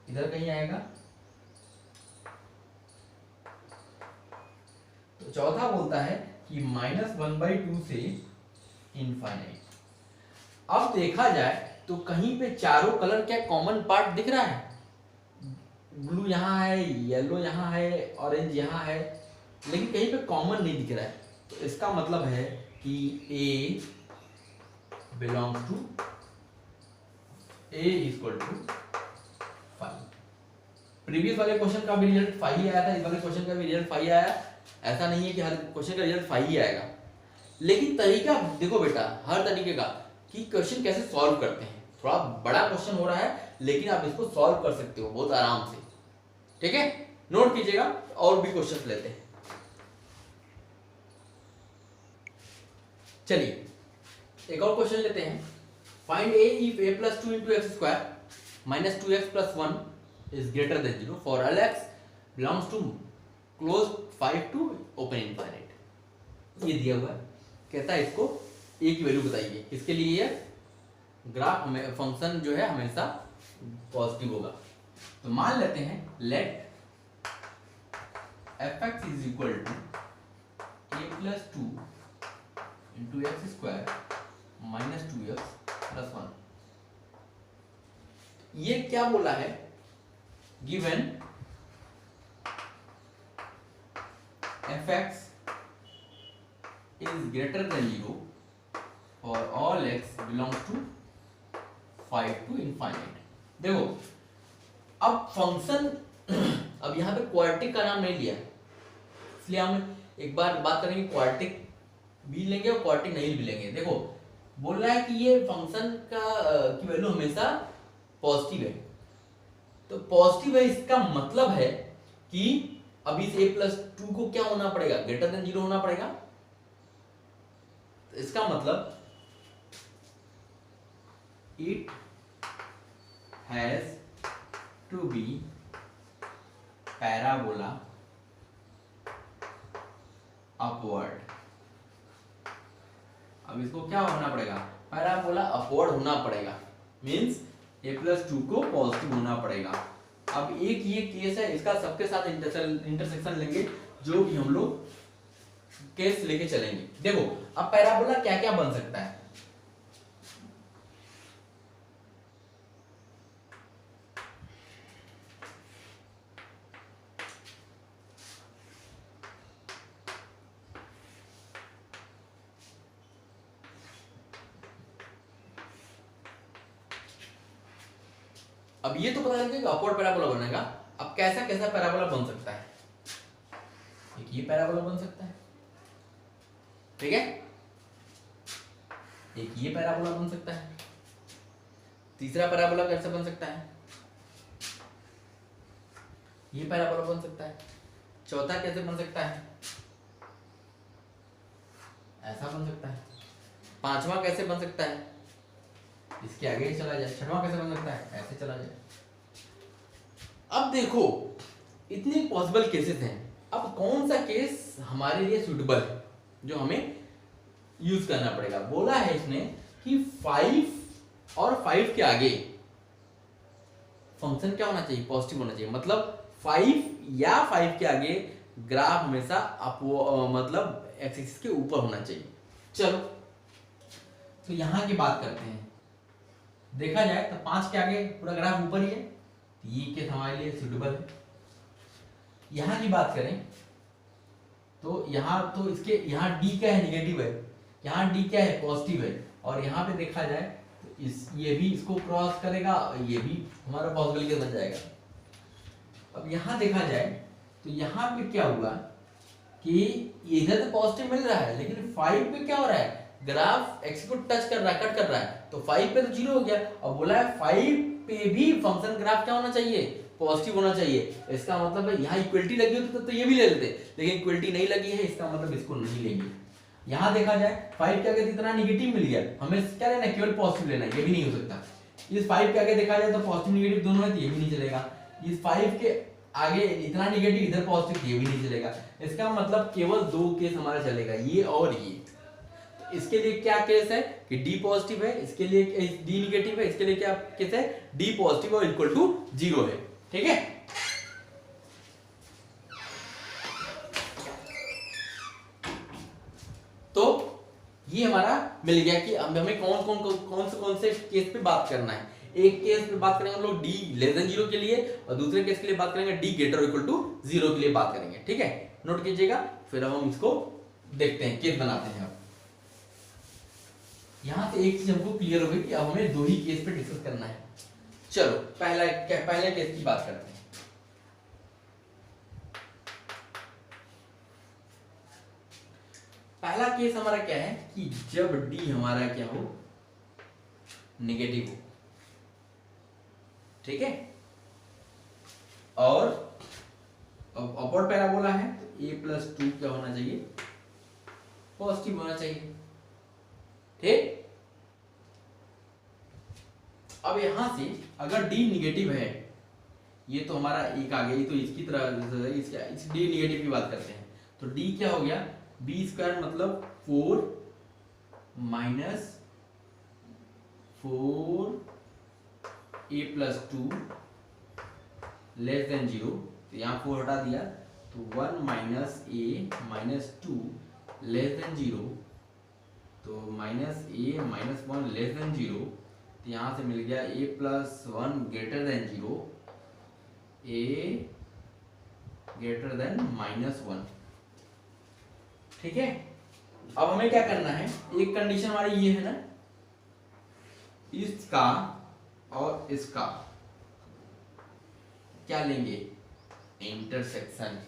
इधर कहीं आएगा। तो चौथा बोलता है कि -1/2 से इनफाइनाइट। अब देखा जाए तो कहीं पे चारों कलर क्या कॉमन पार्ट दिख रहा है, ब्लू यहाँ है, येलो यहाँ है, ऑरेंज यहाँ है, लेकिन कहीं पे कॉमन नहीं दिख रहा है। तो इसका मतलब है कि A belongs to A equal to 5। Previous वाले क्वेश्चन का भी रिजल्ट 5 ही आया था, इस वाले क्वेश्चन का भी रिजल्ट 5 आया। ऐसा नहीं है कि हर क्वेश्चन का रिजल्ट 5 ही आएगा, लेकिन तरीका देखो बेटा हर तरीके का कि क्वेश्चन कैसे सॉल्व करते हैं। थोड़ा बड़ा क्वेश्चन हो रहा है, लेकिन आप इसको सॉल्व कर सकते हो बहुत आराम से। ठीक है, नोट कीजिएगा, और भी क्वेश्चन लेते हैं। चलिए एक और क्वेश्चन लेते हैं। Find a if a plus 2 into x square minus 2x plus 1 is greater than 0 for all x belongs to closed 5 to open infinite। ये दिया हुआ है, कहता है इसको a की वैल्यू बताइए, इसके लिए ये ग्राफ में फंक्शन जो है हमेशा पॉजिटिव होगा। तो मान लेते हैं late fx is equal to a plus 2 into x square minus 2x plus 1। ये क्या बोला है, given fx is greater than 0 for all x belongs to 5 to infinite। देखो अब फंक्शन अब यहाँ पे क्वाड्रेटिक का नाम नहीं लिया, इसलिए हम एक बार बात करेंगे क्वाड्रेटिक भी लेंगे और क्वाड्रेटिक नहीं भी लेंगे। देखो बोल रहा है कि ये फंक्शन का की वैल्यू हमेशा पॉजिटिव है, तो पॉजिटिव है इसका मतलब है कि अब इस a plus 2 को क्या होना पड़ेगा, ग्रेटर देन 0 होना पड़ेगा। तो इसका मतलब it has to be parabola upward. अब इसको क्या होना पड़ेगा, पैराबोला अपवर्ड होना पड़ेगा, मींस a plus 2 को पॉजिटिव होना पड़ेगा। अब एक ये केस है, इसका सबके साथ इंटरसेक्शन लेंगे, जो भी हम लोग केस लेके चलेंगे। देखो अब पैराबोला क्या क्या बन सकता है, अब ये तो पता चल गया कि अपवर्ड पैराबोला बनेगा। अब कैसा कैसा पैराबोला बन सकता है, एक ये पैराबोला बन सकता है, ठीक है, एक ये पैराबोला बन सकता है, तीसरा पैराबोला कैसे बन सकता है, ये पैराबोला बन सकता है, चौथा कैसे बन सकता है, ऐसा बन सकता है, पांचवा कैसे बन सकता है, इसके आगे ही चला जाए, छठवां कैसे बन सकता है, ऐसे चला जाए। अब देखो इतने पॉसिबल केसेस हैं, अब कौन सा केस हमारे लिए सूटेबल है जो हमें यूज करना पड़ेगा। बोला है इसने कि 5 और 5 के आगे फंक्शन क्या होना चाहिए, पॉजिटिव होना चाहिए, मतलब 5 या 5 के आगे ग्राफ हमेशा मतलब एक्स एक्सिस के ऊपर होना चाहिए। चलो तो यहां की बात करते हैं, देखा जाए तो 5 के आगे पूरा ग्राफ ऊपर ही है, तो ये केस हमारे लिए सूटेबल है। यहां की बात करें तो यहाँ तो इसके यहाँ d क्या है, निगेटिव है, यहाँ d क्या है, पॉजिटिव है, और यहाँ पे देखा जाए तो ये भी इसको क्रॉस करेगा, ये भी हमारा पॉसिबल केस बन जाएगा। अब यहाँ देखा जाए तो यहाँ पे क्या हुआ कि इधर तो पॉजिटिव मिल रहा है, लेकिन 5 पे क्या हो रहा है, ग्राफ एक्स को टच कर रहा है, कट कर रहा है, तो 5 पे तो 0 हो गया। और बोला है 5 पे भी फंक्शन ग्राफ क्या होना चाहिए, पॉजिटिव होना चाहिए। इसका मतलब है यहाँ इक्वलिटी लगी होती तो ये भी ले लेते, लेकिन इक्वलिटी नहीं लगी है, इसका मतलब इसको नहीं लेंगे। यहाँ देखा जाए 5 के आगे इतना निगेटिव मिल गया, हमें क्या लेना है, केवल पॉजिटिव लेना है, ये भी नहीं हो सकता। इस 5 के आगे देखा जाए तो पॉजिटिव निगेटिव दोनों है, तो ये भी नहीं चलेगा। इस 5 के आगे इतना निगेटिव, इधर पॉजिटिव, ये भी नहीं चलेगा। इसका मतलब केवल 2 केस हमारा चलेगा, ये और ये। तो इसके लिए क्या केस है कि डी पॉजिटिव है, इसके लिए डी निगेटिव है, इसके लिए क्या केस है, डी पॉजिटिव और इक्वल टू 0 है। ठीक है, तो ये हमारा मिल गया कि अब हमें कौन से केस पे बात करना है। एक केस पे बात करेंगे हम लोग डी लेस देन 0 के लिए, और दूसरे केस के लिए बात करेंगे डी ग्रेटर इक्वल टू 0 के लिए बात करेंगे। ठीक है, नोट कीजिएगा, फिर अब हम इसको देखते हैं, केस बनाते हैं। अब यहां से एक चीज हमको क्लियर हो गई कि अब हमें 2 ही केस पे डिस्कस करना है। चलो पहले केस की बात करते हैं। पहला केस हमारा क्या है कि जब डी हमारा क्या हो, नेगेटिव हो। ठीक है, और अपवर्ड पैराबोला है तो a+2 क्या होना चाहिए, पॉजिटिव होना चाहिए। ठीक, अब यहां से अगर d निगेटिव है, ये तो हमारा एक आ गया, ये तो इसकी तरह इस d निगेटिव की बात करते हैं, तो d क्या हो गया, b² मतलब 4 - 4 a+2 लेस देन 0, तो यहाँ 4 हटा दिया, तो 1 - a - 2 लेस देन 0, तो -a - 1 लेस देन 0, तो यहाँ से मिल गया a+1 greater than 0, a greater than -1। ठीक है, अब हमें क्या करना है, एक कंडीशन हमारी ये है ना, इसका और इसका क्या लेंगे, इंटरसेक्शन।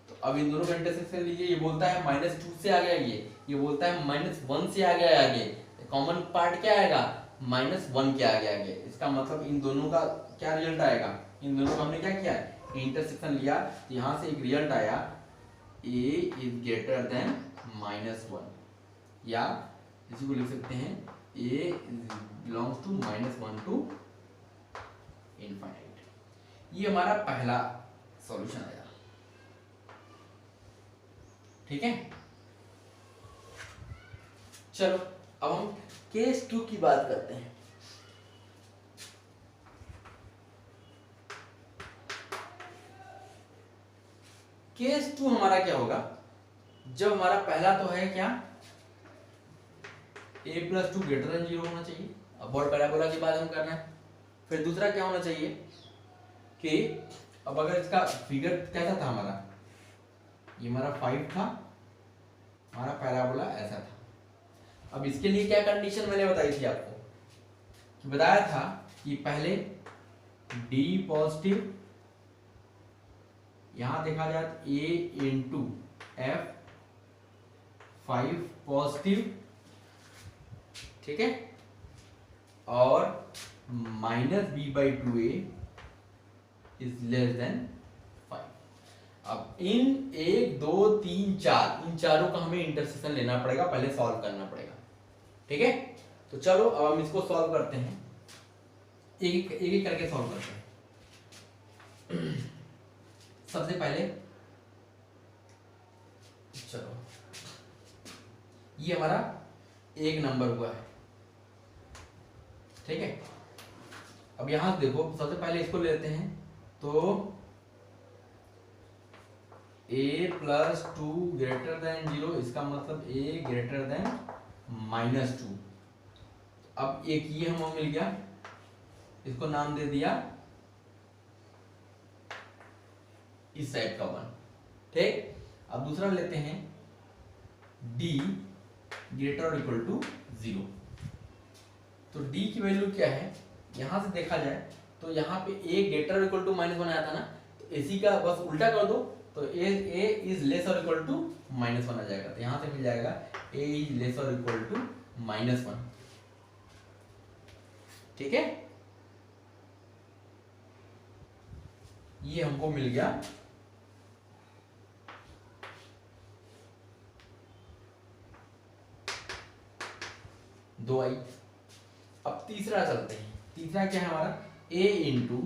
तो अब इन दोनों का इंटरसेक्शन लीजिए, ये बोलता है -2 से आ गया, ये बोलता है -1 से आ गया आगे, कॉमन पार्ट क्या आएगा, -1 के आगे आगे। इसका मतलब इन दोनों का क्या रिजल्ट आएगा, इन दोनों का हमने क्या किया, इंटरसेक्शन लिया, तो यहां से एक रिजल्ट आया a is greater than -1, या इसी को लिख सकते हैं a belongs to -1 to infinite। ये हमारा पहला सॉल्यूशन आया। ठीक है, चलो अब हम केस 2 की बात करते हैं। केस 2 हमारा क्या होगा, जब हमारा पहला तो है क्या, a+2 ग्रेटर देन 0 होना चाहिए, अब बॉर्ड पैराबोला की बात हम कर रहे हैं। फिर दूसरा क्या होना चाहिए कि अब अगर इसका फिगर कैसा था हमारा, ये हमारा 5 था, हमारा पैराबोला ऐसा था। अब इसके लिए क्या कंडीशन मैंने बताई थी आपको, कि बताया था कि पहले d पॉजिटिव, यहां देखा जाए a इंटू f 5 पॉजिटिव, ठीक है, और -b/2a इज लेस देन 5। अब इन 1 2 3 4 इन चारों का हमें इंटरसेक्शन लेना पड़ेगा, पहले सॉल्व करना पड़ेगा। ठीक है, तो चलो अब हम इसको सॉल्व करते हैं, एक एक करके सॉल्व करते हैं। सबसे पहले चलो, ये हमारा 1 नंबर हुआ है। ठीक है, अब यहां से देखो, सबसे पहले इसको लेते हैं, तो a+2 ग्रेटर देन 0, इसका मतलब a ग्रेटर देन -2। अब एक ये हमें मिल गया, इसको नाम दे दिया इस टाइप का 1। ठीक, अब दूसरा लेते हैं d ग्रेटर और इक्वल टू 0। तो d की वैल्यू क्या है, यहां से देखा जाए तो यहाँ पे a ग्रेटर और इक्वल टू -1 आया था ना, तो इसी का बस उल्टा कर दो, तो a इज लेस और इक्वल टू -1 आ जाएगा। तो यहां से मिल जाएगा a इज लेस और इक्वल टू -1। ठीक है, ये हमको मिल गया 2i। अब तीसरा चलते हैं। तीसरा क्या है हमारा, a into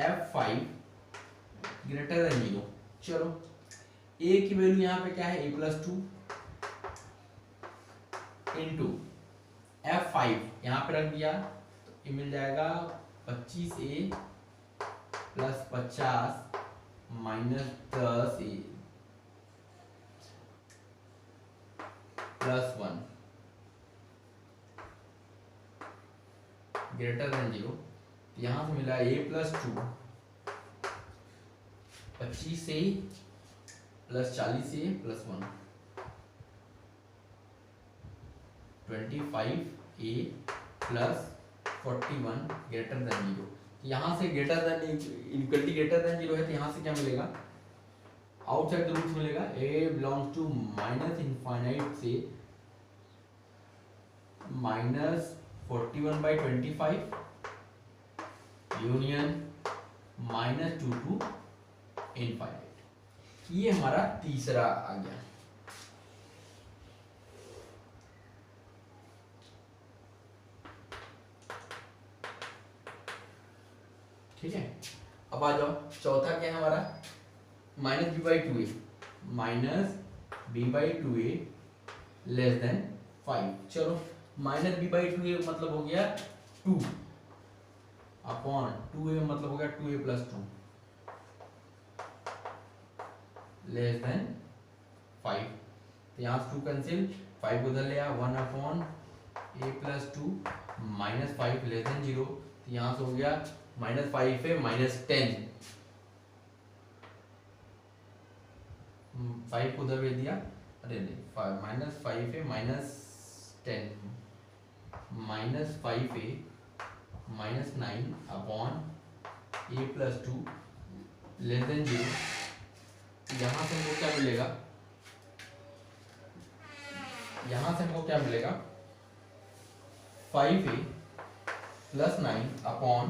F5 greater than 0। चलो a की वैल्यू यहाँ पे क्या है, a+2 इंटू F5 यहाँ पे रख दिया तो ये मिल जाएगा 25a plus 50 minus 10a plus 1 greater than 0। यहां से मिला a+2 25a plus 40a plus 1 25a plus 41 greater than 0। यहां से greater than equality greater than 0 है तो यहां से क्या मिलेगा, आउटसाइड द रूट्स मिलेगा। a belongs to minus infinite से माइनस 41/25 यूनियन -2 टू इनफाइनाइट। ये हमारा तीसरा आ गया। ठीक है, अब आ जाओ चौथा क्या है हमारा, -b/2a -b/2a लेस देन 5। चलो -b/2a मतलब हो गया 2 अपॉन 2a मतलब हो गया 2a+2 लेस देन 5। तो यहाँ से 2 कैंसिल, 5 उधर ले आया, 1 अपॉन a+2 -5 लेस देन 0। तो यहाँ से हो गया -5 है -10, 5 को उधर भेज दिया, अरे नहीं -5 है -10 -5 है -9 अपॉन a+2 लेस देन 0। यहाँ से हमको क्या मिलेगा, यहाँ से हमको क्या मिलेगा 5a प्लस 9 अपॉन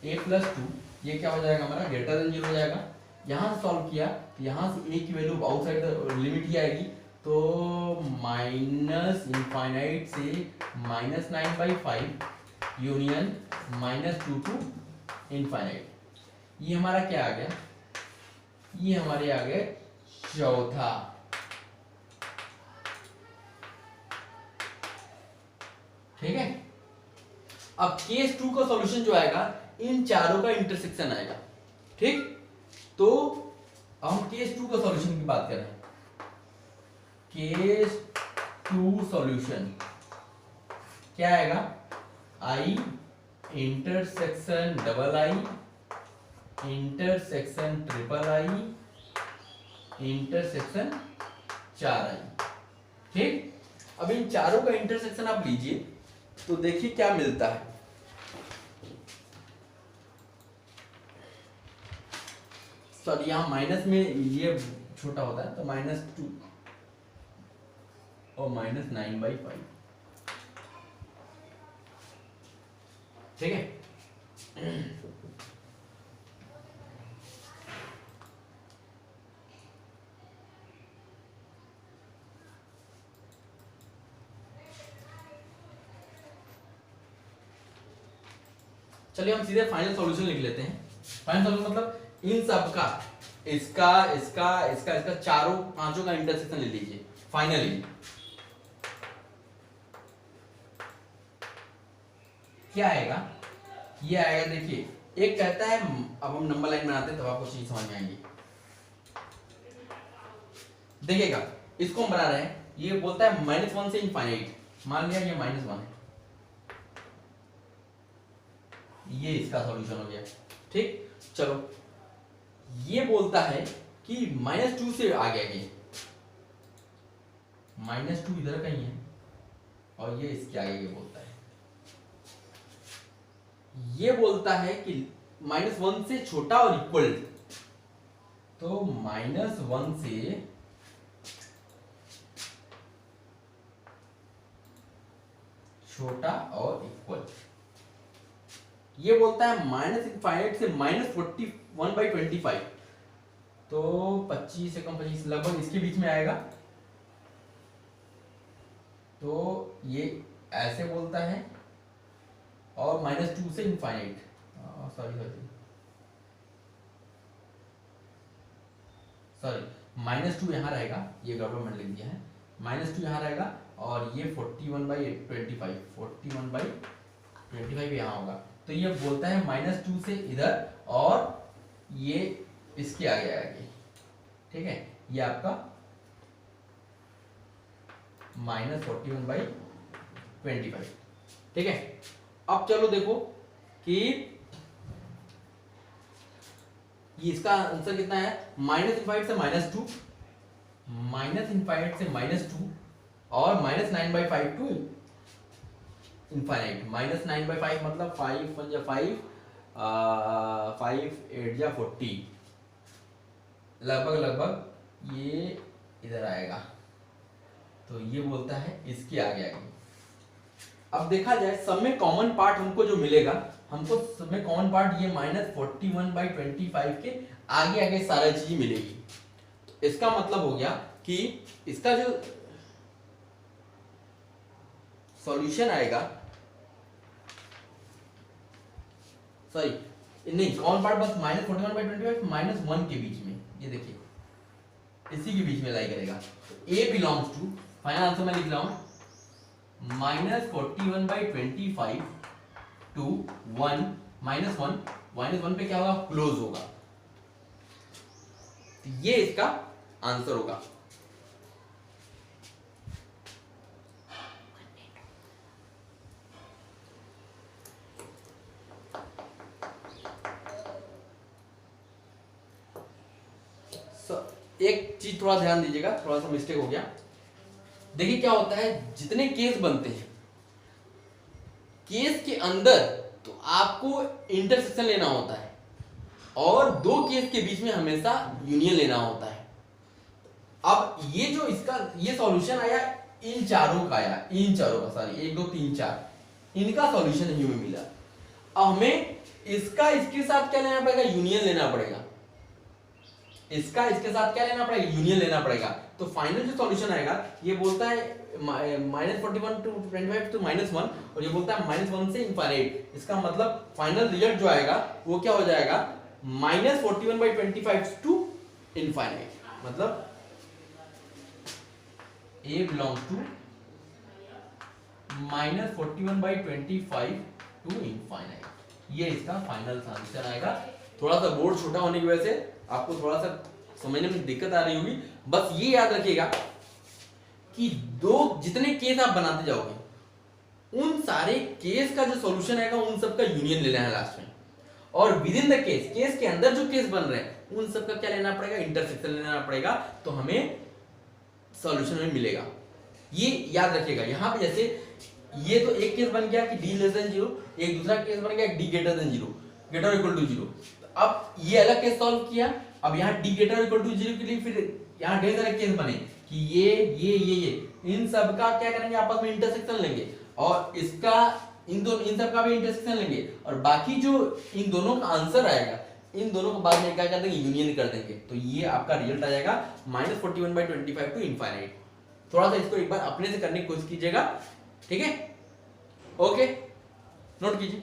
a+2। ये क्या हो जाएगा हमारा, ग्रेटर देन 0 हो जाएगा। यहाँ से सॉल्व किया तो यहाँ से a की वैल्यू आउटसाइड द लिमिट ही आएगी, तो माइनस इनफाइनाइट से -9/5 यूनियन -2 टू इनफाइनाइट। ये हमारा क्या आ गया, ये हमारे आ गए चौथा। ठीक है, अब केस 2 का सॉल्यूशन जो आएगा इन चारों का इंटरसेक्शन आएगा। ठीक, तो हम केस 2 का सॉल्यूशन की बात करें। केस 2 सॉल्यूशन क्या आएगा, I intersection II intersection III intersection 4i। ठीक, अब इन चारों का इंटरसेक्शन आप लीजिए तो देखिए क्या मिलता है। सॉरी यहां माइनस में ये छोटा होता है तो -2 और -9/5। ठीक है, चलिए हम सीधे फाइनल सॉल्यूशन लिख लेते हैं। फाइनल सॉल्यूशन मतलब इन सब का इसका इसका इसका इसका चारों पांचों का इंटरसेक्शन ले लीजिए फाइनली। क्या आएगा, ये आएगा, देखिए एक कहता है, अब हम नंबर लाइन बनाते हैं तब आपको चीज समझ में आएगी। देखिएगा इसको हम बना रहे हैं, ये बोलता है -1 से इनफाइनाइट, मान लिया ये -1 है, ये इसका सॉल्यूशन हो गया। ठीक, चलो ये बोलता है कि -2 से आ गया, ये -2 इधर कहीं है और ये इसके आगे ये बोलता है, ये बोलता है कि -1 से छोटा और इक्वल, तो -1 से छोटा और इक्वल। ये बोलता है माइनस इनफाइनाइट से -41/25, तो 25 से कम 25 लगभग इसके बीच में आएगा। तो ये ऐसे बोलता है, और -2 से इनफाइनाइट, सॉरी -2 यहाँ रहेगा, ये गवर्नमेंट लिख दिया है, -2 यहाँ रहेगा, और ये 41/25, 41/25 यहाँ होगा। तो ये बोलता है -2 से इधर, और ये इसके आगे आएगी, ठीक है, ये आपका -41/25, ठीक है। अब चलो देखो कि ये इसका आंसर कितना है, -∞ से -2, -∞ से -2, और -9/5 टू इनफाइनाइट। -9/5 मतलब 5 1 जा 5, 5 8 जा 40, लगभग ये इधर आएगा। तो ये बोलता है इसके आगे आएगी। अब देखा जाए सब में कॉमन पार्ट हमको जो मिलेगा, हमको सब में कॉमन पार्ट ये -41/25 के आगे आगे सारा चीज मिलेगी। तो इसका मतलब हो गया कि इसका जो सॉल्यूशन आएगा, सॉरी नहीं, कॉमन पार्ट बस -41/25 -1 के बीच में, ये देखिए इसी के बीच में लाई करेगा। तो A belongs to, final answer मैं लिख रहा हूं, -41/25 टू 1 -1 पे क्या होगा, क्लोज होगा। तो ये इसका आंसर होगा। एक चीज थोड़ा ध्यान दीजिएगा, थोड़ा सा मिस्टेक हो गया। देखिए क्या होता है, जितने केस बनते हैं, केस के अंदर तो आपको इंटरसेक्शन लेना होता है, और दो केस के बीच में हमेशा यूनियन लेना होता है। अब ये जो इसका ये सॉल्यूशन आया, इन चारों का आया, इन चारों का, सॉरी 1 2 3 4, इनका सॉल्यूशन हमें मिला। अब हमें इसका इसके साथ क्या लेना पड़ेगा, यूनियन लेना पड़ेगा। इसका इसके साथ क्या लेना पड़ेगा, यूनियन लेना पड़ेगा। तो फाइनल जो सॉल्यूशन आएगा, ये बोलता है -41/25 टू -1, और ये बोलता है -1 से इनफाइनाइट। इसका मतलब फाइनल रिजल्ट जो आएगा वो क्या हो जाएगा, -41/25 टू इनफाइनाइट। मतलब A belongs to -41/25 to infinite. ये इसका फाइनल आंसर आएगा। थोड़ा सा बोर्ड छोटा होने की वजह से आपको थोड़ा सा समझने में दिक्कत आ रही होगी। बस ये याद रखिएगा कि जितने केस आप बनाते जाओगे, उन सारे केस का जो सॉल्यूशन आएगा, उन सब का यूनियन लेना है लास्ट में। और विद इन द केस के अंदर जो केस बन रहे हैं, उन सब का क्या लेना पड़ेगा, इंटरसेक्शन लेना पड़ेगा। तो हमें सॉल्यूशन में मिलेगा। ये याद रखिएगा। यहां पे जैसे ये तो एक केस बन गया कि d लेस देन 0, एक दूसरा केस बन गया d greater than 0, greater equal to 0। अब ये अलग केस सॉल्व किया। अब यहाँ d ग्रेटर इक्वल टू 0 के लिए फिर यहाँ ढेर सारे केस बने कि ये इन सब का क्या करेंगे, आपस में इंटरसेक्शन लेंगे, और इसका इन सब का भी इंटरसेक्शन लेंगे, और बाकी जो इन दोनों का आंसर आएगा, इन दोनों को बाद में क्या कर देंगे, यूनियन कर देंगे। तो ये आपका रिजल्ट आ जाएगा -41/25 टू इनफाइनाइट। थोड़ा सा इसको एक बार अपने से करने की कोशिश कीजिएगा, ठीक है। ओके, नोट कीजिए।